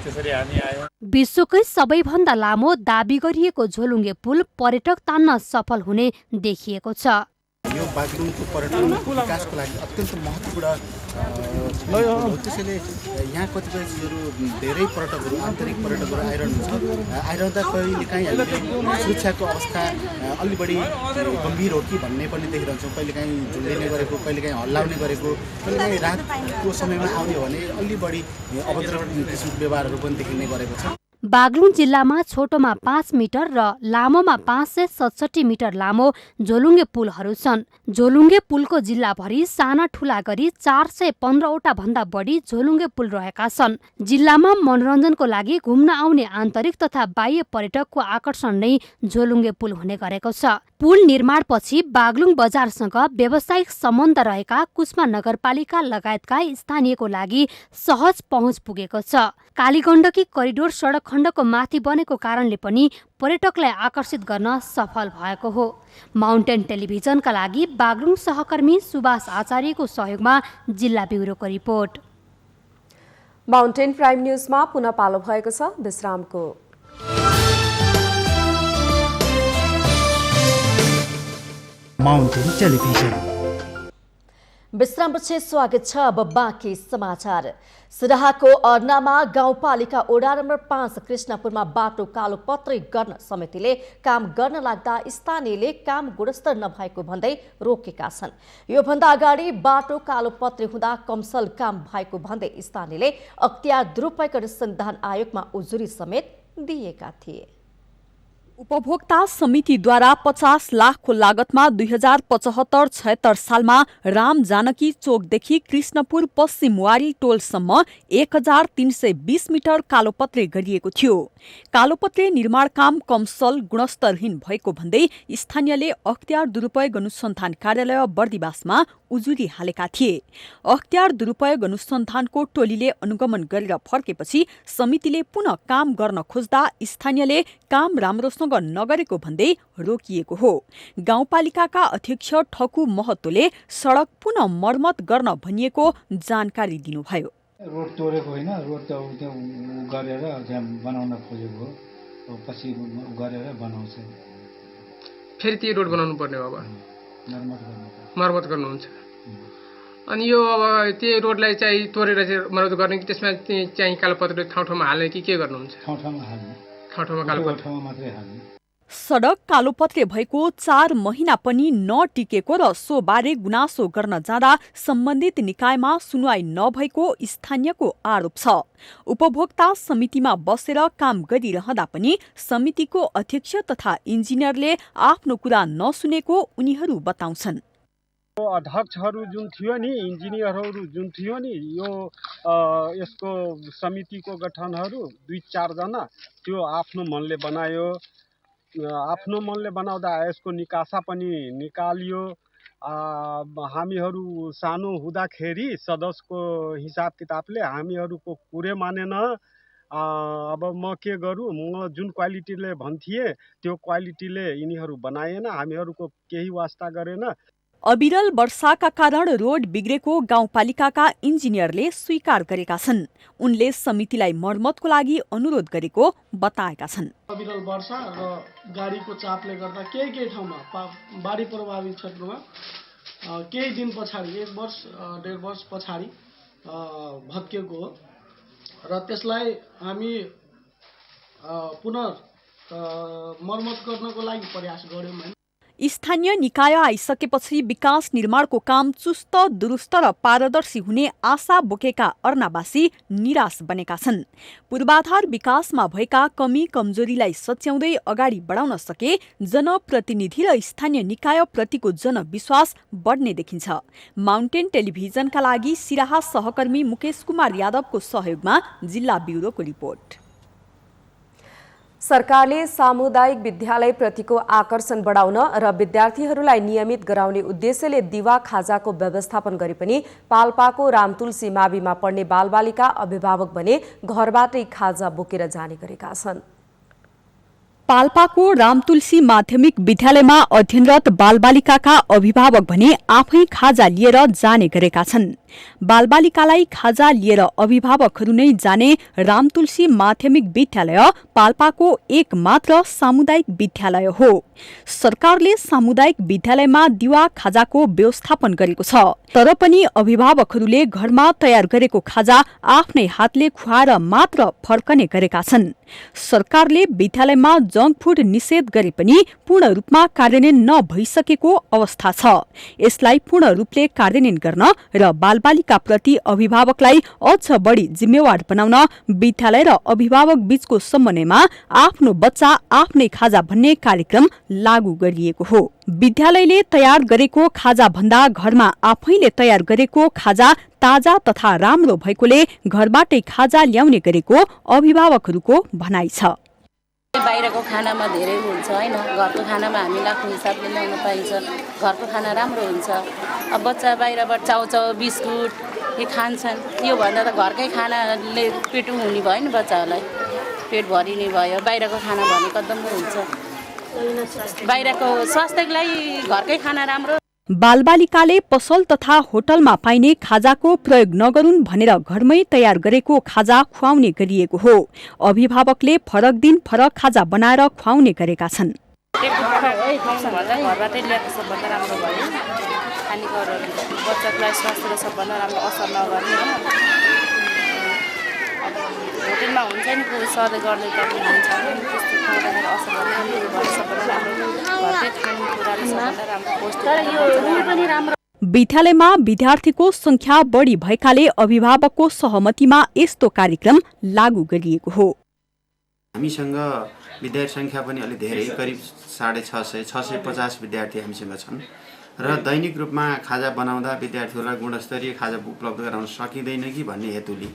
त्यसरी हामी आयौँ। विश्वकै सबैभन्दा लामो दाबी गरिएको झोलुङ्गे पुल पर्यटक तान्न सफल हुने देखिएको छ। यो बागलुङको पर्यटन विकासको लागि अत्यन्त महत्त्वपूर्ण हो। त्यसैले यहाँ कतिपय चिजहरू धेरै पर्यटकहरू आन्तरिक पर्यटकहरू आइरहँदा कहिलेकाहीँ हामीले सुरक्षाको अवस्था अलि बढी गम्भीर हो कि भन्ने पनि देखिरहन्छौँ। कहिलेकाहीँ झुन्डिने गरेको, कहिलेकाहीँ हल्लाउने गरेको, कहिलेकाहीँ रातको समयमा आउने हो भने अलि बढी अभद्र किसिमको व्यवहारहरू पनि देखिने गरेको छ। बागलुङ जिल्लामा छोटोमा 5 मिटर र लामोमा 567 मिटर लामो झोलुङ्गे पुलहरू छन्। झोलुङ्गे पुलको जिल्लाभरि साना ठुला गरी 415वटा भन्दा बढी झोलुङ्गे पुल रहेका छन्। जिल्लामा मनोरञ्जनको लागि घुम्न आउने आन्तरिक तथा बाह्य पर्यटकको आकर्षण नै झोलुङ्गे पुल हुने गरेको छ। पुल निर्माणपछि बागलुङ बजारसँग व्यावसायिक सम्बन्ध रहेका कुस्मा नगरपालिका लगायतका स्थानीयको लागि सहज पहुँच पुगेको छ। कालीगण्डकी करिडोर सडक खण्डको माथि बनेको कारणले पनि पर्यटकलाई आकर्षित गर्न सफल भएको हो। माउन्टेन टेलिभिजनका लागि बागलुङ सहकर्मी सुभाष आचार्यको सहयोगमा जिल्ला ब्युरोको रिपोर्ट। माउन्टेन प्राइम न्युजमा पुनः पालो भएको छ विश्रामको। माउन्टेन टेलिभिजन विश्रामपछि स्वागत छ। अब बाँकी समाचार। सिराहाको अर्नामा गाउँपालिका वडा नम्बर 5 कृष्णपुरमा बाटो कालोपत्री गर्न समितिले काम गर्न लाग्दा स्थानीयले काम गुणस्तर नभएको भन्दै रोकेका छन्। योभन्दा अगाडि बाटो कालोपत्री हुँदा कमसल काम भएको भन्दै स्थानीयले अख्तियार दुरुपयोग अनुसन्धान आयोगमा उजुरी समेत दिएका थिए। उपभोक्ता समितिद्वारा 50 लाखको लागतमा 2075-76 सालमा राम जानकी चोकदेखि कृष्णपुर पश्चिम वारी टोलसम्म 1320 मिटर कालोपत्रे गरिएको थियो। कालोपत्रे निर्माण काम कमसल गुणस्तरहीन भएको भन्दै स्थानीयले अख्तियार दुरूपयोग अनुसन्धान कार्यालय बर्दिवासमा उजुरी हालेका थिए। अख्तियार दुरूपयोग अनुसन्धानको टोलीले अनुगमन गरेर फर्केपछि समितिले पुनः काम गर्न खोज्दा स्थानीयले काम राम्रोसँग नगरेको भन्दै रोकिएको हो। गाउँपालिकाका अध्यक्ष ठकु महतोले सडक पुनः मर्मत गर्न भनिएको जानकारी दिनुभयो। रोड तोडेको होइन, रोड त त्यो गरेर त्यहाँ बनाउन खोजेको हो, पछि गरेर बनाउँछ। फेरि त्यो रोड बनाउनु पर्ने हो, अब मर्मत गर्नुहुन्छ। अनि यो अब त्यो रोडलाई चाहिँ तोडेर चाहिँ मर्मत गर्ने कि त्यसमा चाहिँ कालोपत्रे ठाउँ ठाउँमा हाल्ने कि के गर्नुहुन्छ? ठाउँ ठाउँमा हाल्ने, ठाउँ कालोपत्रे ठाउँमा मात्रै हाल्ने। सडक कालोपत्रे भएको 4 महिना पनि नटिकेको र सो बारे गुनासो गर्न जाँदा सम्बन्धित निकायमा सुनवाई नभएको स्थानीयको आरोप छ। उपभोक्ता समितिमा बसेर काम गरिरहँदा पनि समितिको अध्यक्ष तथा इन्जिनियरले आफ्नो कुरा नसुनेको उनीहरू बताउँछन्। अध्यक्षहरू जुन थियो नि, इन्जिनियरहरू जुन थियो नि, यो यसको समितिको गठनहरू 2-4 जना त्यो आफ्नो मनले बनायो। आफ्नो मनले बनाउँदा यसको निकासा पनि निकालियो। हामीहरू सानो हुँदाखेरि सदस्यको हिसाब किताबले हामीहरूको कुरै मानेन। अब म के गरौँ, म जुन क्वालिटीले भन्थिएँ त्यो क्वालिटीले यिनीहरू बनाएन, हामीहरूको केही वास्ता गरेन। अविरल वर्षाका कारण रोड बिग्रेको गाउँपालिकाका इन्जिनियरले स्वीकार गरेका छन्। उनले समितिलाई मर्मतको लागि अनुरोध गरेको बताएका छन्। अविरल वर्षा र गाडीको चापले गर्दा केही ठाउँमा बाढी प्रभावित क्षेत्रमा केही दिन पछाडि 1 वर्ष 1.5 वर्ष पछाडि भत्किएको हो र त्यसलाई हामी पुनः मर्मत गर्नको लागि प्रयास गर्यौं। स्थानीय निकाय आइसकेपछि विकास निर्माणको काम चुस्त दुरुस्त र पारदर्शी हुने आशा बोकेका अर्नावासी निराश बनेका छन्। पूर्वाधार विकासमा भएका कमी कमजोरीलाई सच्याउँदै अगाडि बढाउन सके जनप्रतिनिधि र स्थानीय निकाय प्रतिको जनविश्वास बढ्ने देखिन्छ। माउन्टेन टेलिभिजनका लागि सिराहा सहकर्मी मुकेश कुमार यादवको सहयोगमा जिल्ला ब्युरोको रिपोर्ट। सरकारले सामुदायिक विद्यालय प्रतिको आकर्षण बढाउन र विद्यार्थीहरूलाई नियमित गराउने उद्देश्यले दिवा खाजाको व्यवस्थापन गरे पनि पाल्पाको रामतुलसी माविमा पढ्ने बालबालिका अभिभावक भने घरबाटै खाजा बोकेर जाने गरेका छन्। पाल्पाको रामतुलसी माध्यमिक विद्यालयमा अध्ययनरत बालबालिकाका अभिभावक भने आफै खाजा लिएर जाने गरेका छन्। बालबालिकालाई खाजा लिएर अभिभावकहरू नै जाने रामतुलसी माध्यमिक विद्यालय पाल्पाको एक मात्र सामुदायिक विद्यालय हो। सरकारले सामुदायिक विद्यालयमा दिवा खाजाको व्यवस्थापन गरेको छ, तर पनि अभिभावकहरूले घरमा तयार गरेको खाजा आफ्नै हातले खुवाएर मात्र फर्कने गरेका छन्। सरकारले विद्यालयमा जङ्क फुड निषेध गरे पनि पूर्ण रूपमा कार्यान्वयन नभइसकेको अवस्था छ। यसलाई पूर्ण रूपले कार्यान्वयन गर्न र बालबालिका प्रति अभिभावकलाई अझ बढी जिम्मेवार बनाउन विद्यालय र अभिभावक बीचको समन्वयमा आफ्नो बच्चा आफ्नै खाजा भन्ने कार्यक्रम लागू गरिएको हो। विद्यालयले तयार गरेको खाजा भन्दा घरमा आफैले तयार गरेको खाजा ताजा तथा राम्रो भएकोले घरबाटै खाजा ल्याउने गरेको अभिभावकहरूको भनाइ छ। बाहिरको खानामा धेरै हुन्छ हैन, घरको खानामा हामीले आफ्नो हिसाबले ल्याउन पाइन्छ। घरको खाना राम्रो हुन्छ। अब बच्चा बाहिरबाट चाउचाउ बिस्कुट यो खान्छन्, यो भन्दा त घरकै खानाले पेट हुने भयो नि, बच्चाहरूलाई पेट भरिने भयो। बाहिरको खाना भने कदम हुन्छ, बाहिरको स्वास्थ्यको लागि घरकै खाना राम्रो। बालबालिकाले पसल तथा होटलमा पाइने खाजाको प्रयोग नगरून् भनेर घरमै तयार गरेको खाजा खुवाउने गरिएको हो। अभिभावकले फरक दिन फरक खाजा बनाएर खुवाउने गरेका छन्। घरबाटै ल्याएको सबभन्दा राम्रो भयो। खानेकुराहरू बच्चाको लागि स्वास्थ्य र सबभन्दा राम्रो असर नगर्ने हो। होटेलमा हुन्छ नि कोही सधैँ गर्दै गर्दै हुन्छ, त्यस्तो खाँदाखेरि असर गर्ने सबभन्दा राम्रो घरकै खानेकुराहरू सबभन्दा राम्रो पौष्टिक। विद्यालयमा विद्यार्थीको संख्या बढी भएकाले अभिभावकको सहमतिमा यस्तो कार्यक्रम लागू गरिएको हो। हामीसँग विद्यार्थी सङ्ख्या पनि अलि धेरै, करिब 650 विद्यार्थी हामीसँग छन् र दैनिक रूपमा खाजा बनाउँदा विद्यार्थीहरूलाई गुणस्तरीय खाजा उपलब्ध गराउन सकिँदैन कि भन्ने हेतुले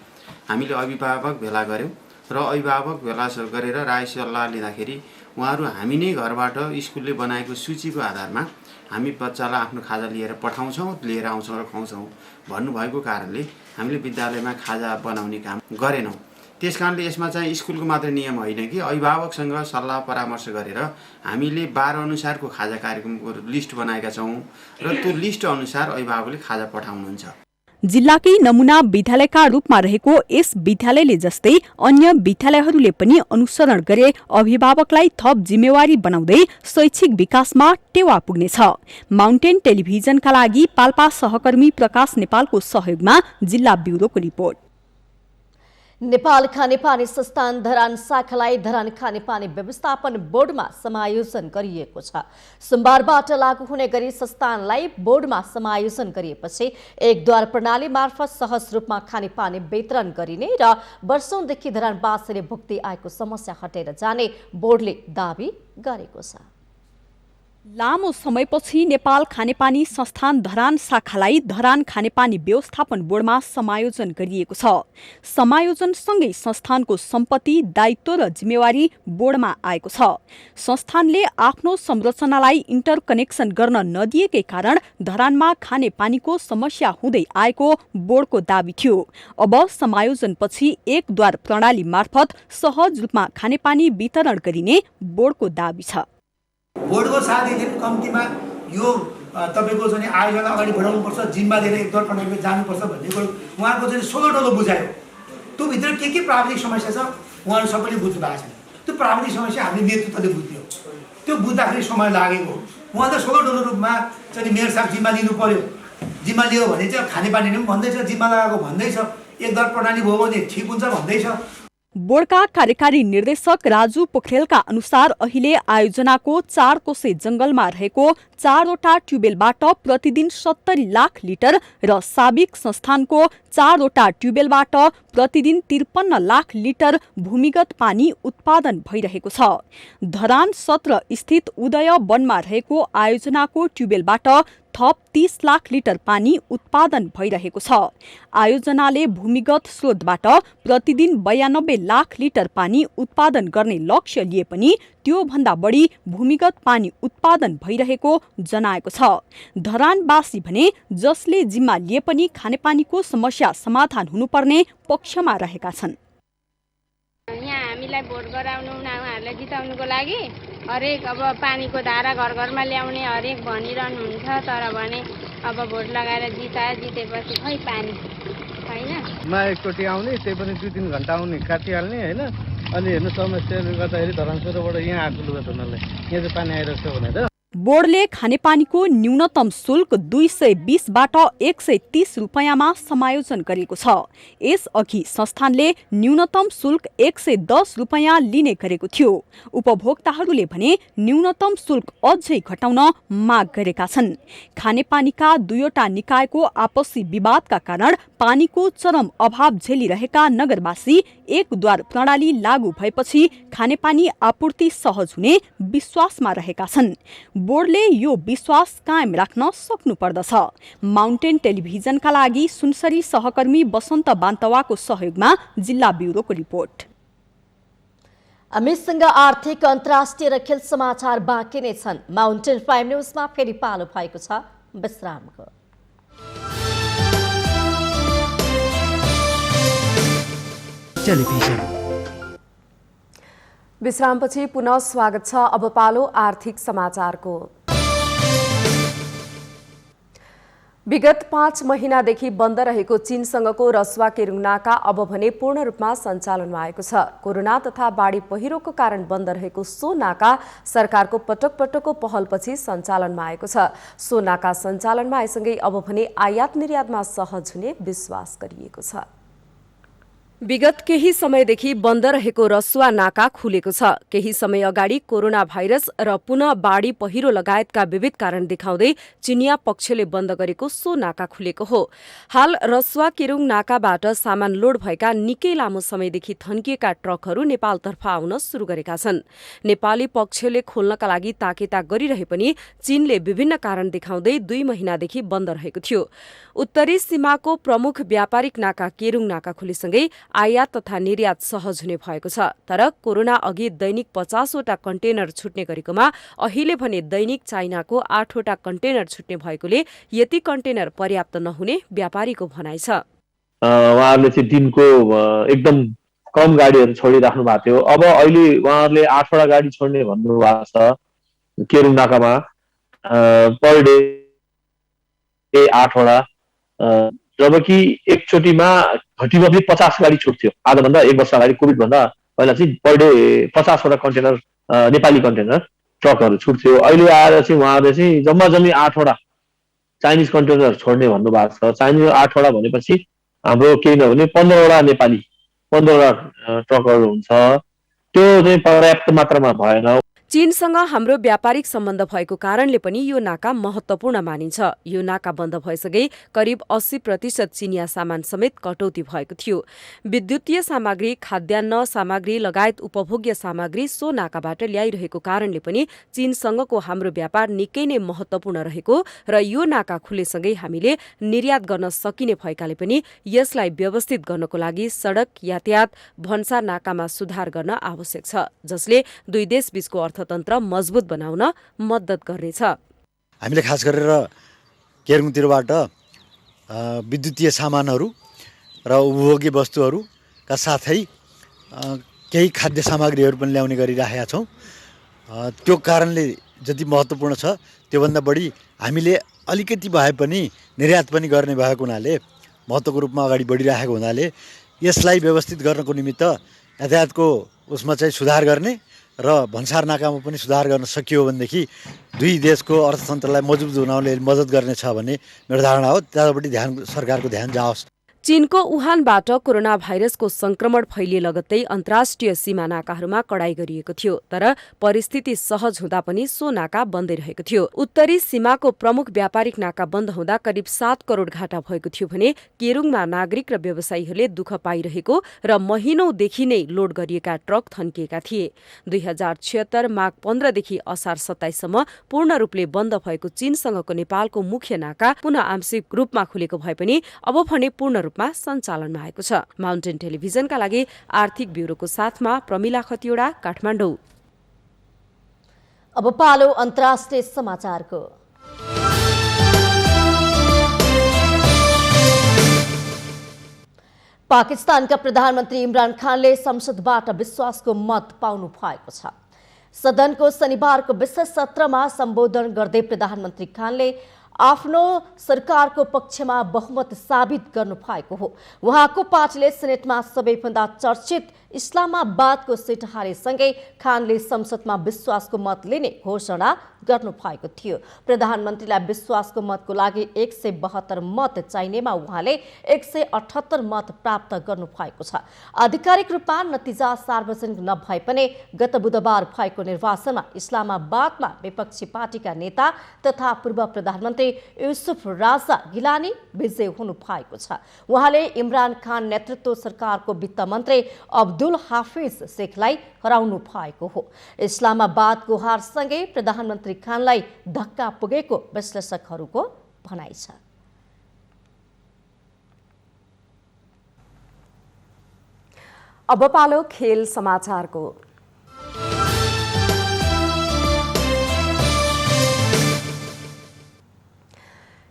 हामीले अभिभावक भेला गऱ्यौँ र अभिभावक भेला गरेर राय सल्लाह लिँदाखेरि उहाँहरू हामी नै घरबाट स्कुलले बनाएको सूचीको आधारमा हामी बच्चालाई आफ्नो खाजा लिएर पठाउँछौँ, लिएर आउँछौँ र खुवाउँछौँ भन्नुभएको कारणले हामीले विद्यालयमा खाजा बनाउने काम गरेनौँ। त्यस कारणले यसमा चाहिँ स्कुलको मात्र नियम होइन कि अभिभावकसँग सल्लाह परामर्श गरेर हामीले 12 अनुसारको खाजा कार्यक्रमको लिस्ट बनाएका छौँ र त्यो लिस्ट अनुसार अभिभावकले खाजा पठाउनुहुन्छ। जिल्लाकै नमुना विद्यालयका रूपमा रहेको यस विद्यालयले जस्तै अन्य विद्यालयहरूले पनि अनुसरण गरे अभिभावकलाई थप जिम्मेवारी बनाउँदै शैक्षिक विकासमा टेवा पुग्नेछ। माउन्टेन टेलिभिजनका लागि पाल्पा सहकर्मी प्रकाश नेपालको सहयोगमा जिल्ला ब्युरोको रिपोर्ट। नेपाल खानेपानी संस्थान धरान शाखालाई धरान खानेपानी व्यवस्थापन बोर्डमा समायोजन गरिएको छ। सोमबारबाट लागू हुने गरी संस्थानलाई बोर्डमा समायोजन गरिएपछि एकद्वार प्रणाली मार्फत सहज रूपमा खानेपानी वितरण गरिने र वर्षौंदेखि धरानवासीले भुक्दै आएको समस्या हटेर जाने बोर्डले दावी गरेको छ। लामो समयपछि नेपाल खानेपानी संस्थान धरान शाखालाई धरान खानेपानी व्यवस्थापन बोर्डमा समायोजन गरिएको छ। समायोजनसँगै संस्थानको सम्पत्ति, दायित्व र जिम्मेवारी बोर्डमा आएको छ। संस्थानले आफ्नो संरचनालाई इन्टरकनेक्सन गर्न नदिएकै कारण धरानमा खानेपानीको समस्या हुँदै आएको बोर्डको दावी थियो। अब समायोजनपछि एकद्वार प्रणाली मार्फत सहज रूपमा खानेपानी वितरण गरिने बोर्डको दावी छ। बोर्डको साथीदेखि कम्तीमा यो तपाईँको चाहिँ आयोजना अगाडि बढाउनुपर्छ, जिम्मा लिएर एकद्वार प्रणालीमा जानुपर्छ भन्ने कुरो उहाँको चाहिँ सोलो डोलो बुझायो। त्यो भित्र के प्राविधिक समस्या छ उहाँहरू सबैले बुझ्नु भएको छैन। त्यो प्राविधिक समस्या हामीले नेतृत्वले बुझ्यो, त्यो बुझ्दाखेरि समय लागेको। उहाँले सोलो डोलो रूपमा चाहिँ मेयर साहब जिम्मा लिनु पर्यो, जिम्मा लियो भने चाहिँ खानेपानी पनि भन्दैछ, जिम्मा लगाएको भन्दैछ, एकद्वार प्रणाली भयो भने ठिक हुन्छ भन्दैछ। बोर्डका कार्यकारी निर्देशक राजु पोखरेलका अनुसार अहिले आयोजनाको 4 कोसे जंगलमा रहेको 4वटा ट्युबवेलबाट प्रतिदिन 70 लाख लिटर र साबिक संस्थानको 4वटा ट्युबवेलबाट प्रतिदिन 53 लाख लिटर भूमिगत पानी उत्पादन भइरहेको छ। धरान 17 स्थित उदय वनमा रहेको आयोजनाको ट्युबवेलबाट थप 30 लाख लिटर पानी उत्पादन भइरहेको छ। आयोजनाले भूमिगत स्रोतबाट प्रतिदिन 92 लाख लिटर पानी उत्पादन गर्ने लक्ष्य लिए पनि त्यो भन्दा बढी भूमिगत पानी उत्पादन भइरहेको जनाएको छ। धरानवासी भने जसले जिम्मा लिए पनि खानेपानीको समस्या समाधान हुनुपर्ने पक्षमा रहेका छन्। यहाँ हामीलाई भोट गराउनु उहाँहरूलाई जिताउनुको लागि हरेक अब पानीको धारा घर घरमा ल्याउने हरेक भनिरहनुहुन्छ, तर भने अब भोट लगाएर जितेपछि खै पानी छैन। एकचोटि आउने, त्यही पनि 2-3 घन्टा आउने, काटिहाल्ने होइन। अनि हेर्नु समस्याले गर्दाखेरि धरानसरोबाट यहाँ आएको लुगा धुनलाई यहाँ चाहिँ पानी आइरहेको छ भनेर बोर्डले खानेपानीको न्यूनतम शुल्क 220बाट 130 रुपैयाँमा समायोजन गरेको छ। यसअघि संस्थानले न्यूनतम शुल्क 110 रुपैयाँ लिने गरेको थियो। उपभोक्ताहरूले भने न्यूनतम शुल्क अझै घटाउन माग गरेका छन्। खानेपानीका 2वटा निकायको आपसी विवादका कारण पानीको चरम अभाव झेलिरहेका नगरवासी एकद्वार प्रणाली लागू भएपछि खानेपानी आपूर्ति सहज हुने विश्वासमा रहेका छन्। बोर्डले यो विश्वास कायम राख्न सक्नु पर्दछ। माउन्टेन टेलिभिजनका लागि सुनसरी सहकर्मी वसन्त बान्तवाको सहयोगमा जिल्ला ब्युरोको रिपोर्ट। हामीसँग आर्थिक अन्तर्राष्ट्रिय र खेल समाचार बाँकी नै छन्। माउन्टेन 5 न्युजमा फेरि पालो भएको छ विश्रामको। टेलिभिजन विश्रामपछि पुनः स्वागत छ। अब पालो आर्थिक समाचारको। विगत 5 महिनादेखि बन्द रहेको चीनसँगको रसुवा केरुङ नाका अब भने पूर्ण रूपमा सञ्चालनमा आएको छ। कोरोना तथा बाढी पहिरोको कारण बन्द रहेको सो नाका सरकारको पटक पटकको पहलपछि सञ्चालनमा आएको छ। सो नाका सञ्चालनमा आएसँगै अब भने आयात निर्यातमा सहज हुने विश्वास गरिएको छ। विगत केही समयदेखि बन्द रहेको रसुवा नाका खुलेको छ। केही समय अगाडि कोरोना भाइरस र पुनः बाढी पहिरो लगायतका विविध कारण देखाउँदै चिनिया पक्षले बन्द गरेको सो नाका खुलेको हो। हाल रसुवा केरुङ नाकाबाट सामान लोड भएका निकै लामो समयदेखि थन्किएका ट्रकहरू नेपालतर्फ आउन सुरु गरेका छन्। नेपाली पक्षले खोल्नका लागि ताकेता गरिरहे पनि चीनले विभिन्न कारण देखाउँदै 2 महिनादेखि बन्द रहेको थियो। उत्तरी सीमाको प्रमुख व्यापारिक नाका केरुङ नाका खुलेसँगै आयात तथा निर्यात सहज हुने भएको छ। तर कोरोना अघि दैनिक 50 वटा कन्टेनर छुट्ने गरेकोमा अहिले भने दैनिक चाइनाको 8 वटा कन्टेनर छुट्ने भएकोले यति कन्टेनर पर्याप्त नहुने व्यापारीको भनाइ छ। उहाँहरूले चाहिँ दिनको एकदम कम गाडीहरू छोडिराख्नु भएको थियो। अब अहिले उहाँहरूले 8 वटा गाडी छोड्ने भन्नुभएको छ केरुङ नाकामा। पर डे 8 वटा, जबकि एकचोटिमा घटीमा पनि 50 गाडी छुट्थ्यो। आजभन्दा 1 वर्ष अगाडि कोभिड भन्दा पहिला चाहिँ पर डे 50 वटा कन्टेनर नेपाली कन्टेनर ट्रकहरू छुट्थ्यो। अहिले आएर चाहिँ उहाँहरूले चाहिँ जम्मा 8 वटा चाइनिज कन्टेनर छोड्ने भन्नुभएको छ। चाइनिज 8 वटा भनेपछि हाम्रो केही नभने 15 वटा नेपाली 15 वटा ट्रकहरू हुन्छ। त्यो चाहिँ पर्याप्त मात्रामा भएन। चीनसँग हाम्रो व्यापारिक सम्बन्ध भएको कारणले पनि यो नाका महत्वपूर्ण मानिन्छ। यो नाका बन्द भएसँगै करिब 80% चिनिया सामान समेत कटौती भएको थियो। विद्युतीय सामग्री, खाद्यान्न सामग्री लगायत उपभोग्य सामग्री सो नाकाबाट ल्याइरहेको कारणले पनि चीनसँगको हाम्रो व्यापार निकै नै महत्वपूर्ण रहेको र यो नाका खुलेसँगै हामीले निर्यात गर्न सकिने भएकाले पनि यसलाई व्यवस्थित गर्नको लागि सडक यातायात भन्सार नाकामा सुधार गर्न आवश्यक छ, जसले दुई देशबीचको अर्थतन्त्र मजबुत बनाउन मद्दत गर्नेछ। हामीले खास गरेर केरुङतिरबाट विद्युतीय सामानहरू र उपभोग्य वस्तुहरूका साथै केही खाद्य सामग्रीहरू पनि ल्याउने गरिराखेका छौँ। त्यो कारणले जति महत्त्वपूर्ण छ त्योभन्दा बढी हामीले अलिकति भए पनि निर्यात पनि गर्ने भएको हुनाले, महत्त्वको रूपमा अगाडि बढिरहेको हुनाले यसलाई व्यवस्थित गर्नको निमित्त यातायातको उसमा चाहिँ सुधार गर्ने र भन्सार नाकामा पनि सुधार गर्न सकियो भनेदेखि दुई देशको अर्थतन्त्रलाई मजबुत बनाउनले मद्दत गर्नेछ भन्ने मेरो धारणा हो। त्यतापट्टि सरकारको ध्यान जाओस्। चीनको वुहानबाट कोरोना भाइरसको संक्रमण फैलिए लगत्तै अन्तर्राष्ट्रिय सीमा नाकाहरूमा कडाई गरिएको थियो। तर परिस्थिति सहज हुँदा पनि सो नाका बन्दै रहेको थियो। उत्तरी सीमाको प्रमुख व्यापारिक नाका बन्द हुँदा करिब 7 करोड घाटा भएको थियो भने केरुङमा नागरिक र व्यवसायीहरूले दुःख पाइरहेको र महिनौदेखि नै लोड गरिएका ट्रक थन्किएका थिए। 2076 माघ 15 देखि असार 27 सम्म पूर्ण रूपले बन्द भएको चीनसँगको नेपालको मुख्य नाका पुनः आंशिक रूपमा खुलेको भए पनि अब भने पूर्ण रूपमा सञ्चालनमा आएको छ। माउन्टेन टेलिभिजनका लागि आर्थिक ब्युरोको साथमा प्रमिला खतिवडा, काठमाडौँ। अब पालो अन्तर्राष्ट्रिय समाचारको। पाकिस्तानका प्रधानमन्त्री इमरान खानले संसदबाट विश्वासको मत पाउनु भएको छ। सदनको शनिबारको विशेष सत्रमा सम्बोधन गर्दै प्रधानमन्त्री खानले आफ्नो सरकारको पक्षमा बहुमत साबित गर्नु भएको हो। उहाँको पार्टीले सेनेटमा सबैभन्दा चर्चित इस्लामाबादको सिट हारेसँगै खानले संसदमा विश्वासको मत लिने घोषणा गर्नु भएको थियो। प्रधानमन्त्रीलाई विश्वासको मतको लागि 172 मत चाहिनेमा उहाँले 178 मत प्राप्त गर्नु भएको छ। आधिकारिक रूपमा नतिजा सार्वजनिक नभए पनि गत बुधबार भएको निर्वाचनमा इस्लामाबादमा विपक्षी पार्टीका नेता तथा पूर्व प्रधानमन्त्री युसुफ राजा गिलानी विजय हुनु भएको छ। उहाँले इमरान खान नेतृत्व सरकारको वित्त मन्त्री अब्दुल हाफिज शेखलाई हराउनु भएको हो। इस्लामाबादको हारसँगै प्रधानमन्त्री खानलाई धक्का पुगेको विश्लेषकहरूको भनाइ छ। अब पालो खेल समाचारको।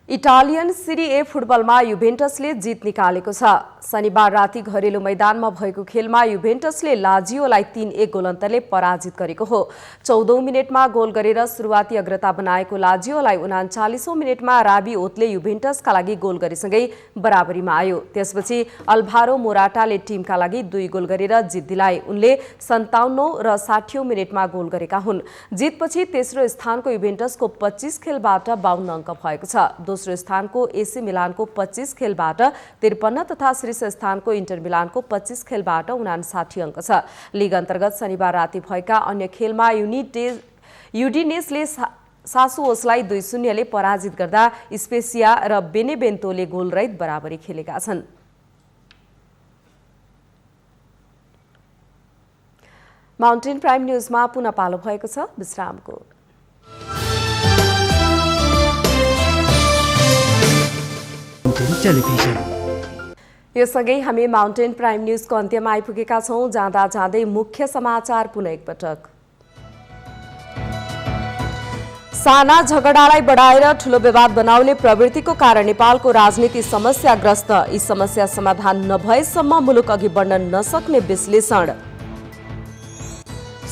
इटालियन सिरी ए फुटबलमा युभेन्टसले जित निकालेको छ। शनिबार राति घरेलु मैदानमा भएको खेलमा युभेन्टसले लाजियोलाई 3-1 गोल अन्तरले पराजित गरेको हो। 14औं मिनेटमा गोल गरेर सुरुवाती अग्रता बनाएको लाजियोलाई 39औं मिनेटमा राबी ओतले युभेन्टसका लागि गोल गरेसँगै बराबरीमा आयो। त्यसपछि अल्भारो मोराटाले टिमका लागि 2 गोल गरेर जित दिलाए। उनले 57औं र 60औं मिनेटमा गोल गरेका हुन्। जितपछि तेस्रो स्थानको युभेन्टसको 25 खेलबाट 52 अङ्क भएको छ। दोस्रो दोस्रो स्थानको एसी मिलानको 25 खेलबाट 53 तथा शीर्ष स्थानको इन्टर मिलानको 25 खेलबाट 59 अङ्क छ। लिग अन्तर्गत शनिबार राति भएका अन्य खेलमा युडिनेसले सासुओसलाई 2-0 ले पराजित गर्दा स्पेसिया र बेनेबेन्तोले गोलरहित बराबरी खेलेका छन्। माउन्टेन प्राइम न्यूजमा पुनः पालो भएको छ विश्रामको। यो सँगै हामी माउन्टेन प्राइम न्यूजको अन्त्यमा आइपुगेका छौं। जाँदा जाँदै मुख्य समाचार पुनः एकपटक। साना झगडालाई बढाएर ठूलो विवाद बनाउने प्रवृत्तिको कारण नेपालको राजनीति समस्याग्रस्त। यी समस्या समाधान नभएसम्म मुलुक अघि बढ्न नसक्ने विश्लेषण।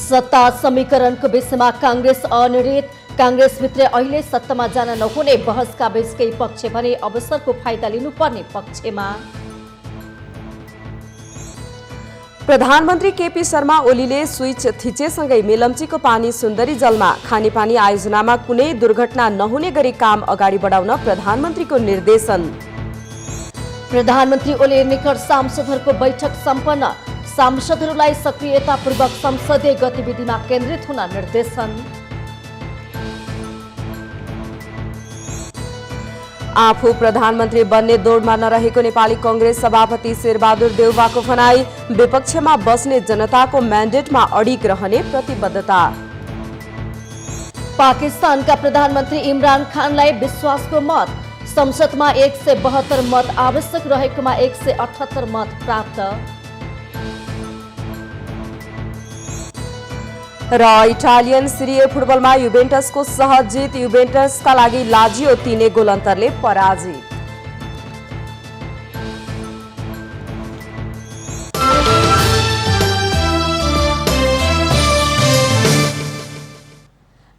सत्ता समीकरणको विषयमा कांग्रेस अनिर्णित। कांग्रेसभित्र अहिले सत्तामा जान नहुने बहसका बीचकै पक्ष भने अवसरको फाइदा लिनुपर्ने पक्षमा। प्रधानमन्त्री केपी शर्मा ओलीले स्विच थिचेसँगै मेलम्चीको पानी सुन्दरी जलमा खानेपानी आयोजनामा कुनै दुर्घटना नहुने गरी काम अगाडि बढाउन प्रधानमन्त्रीको निर्देशन। प्रधानमन्त्री ओली निकट सांसदहरूको बैठक सम्पन्न। सांसदहरूलाई सक्रियतापूर्वक संसदीय गतिविधिमा केन्द्रित हुन निर्देशन। आफू प्रधानमन्त्री बन्ने दौडमा नरहेको नेपाली कांग्रेस सभापति शेरबहादुर देउवाको भनाई। विपक्षमा बस्ने जनताको म्यान्डेटमा अडिग रहने प्रतिबद्धता। पाकिस्तानका प्रधानमन्त्री इमरान खानलाई विश्वासको मत। संसदमा 172 मत आवश्यक रहेकोमा 178 मत प्राप्त। र इटालियन सिरिए फुटबलमा युभेन्टसको सहज जित। युभेन्टसका लागि लाजियो 3 गोल अन्तरले पराजित।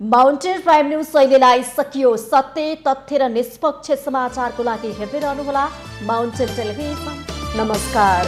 माउन्टेन प्राइम न्यूज अहिलेलाई सकियो। सत्य, तथ्य र निष्पक्ष समाचारको लागि हेर्दै रहनुहोला माउन्टेन टेलिभिजन। नमस्कार।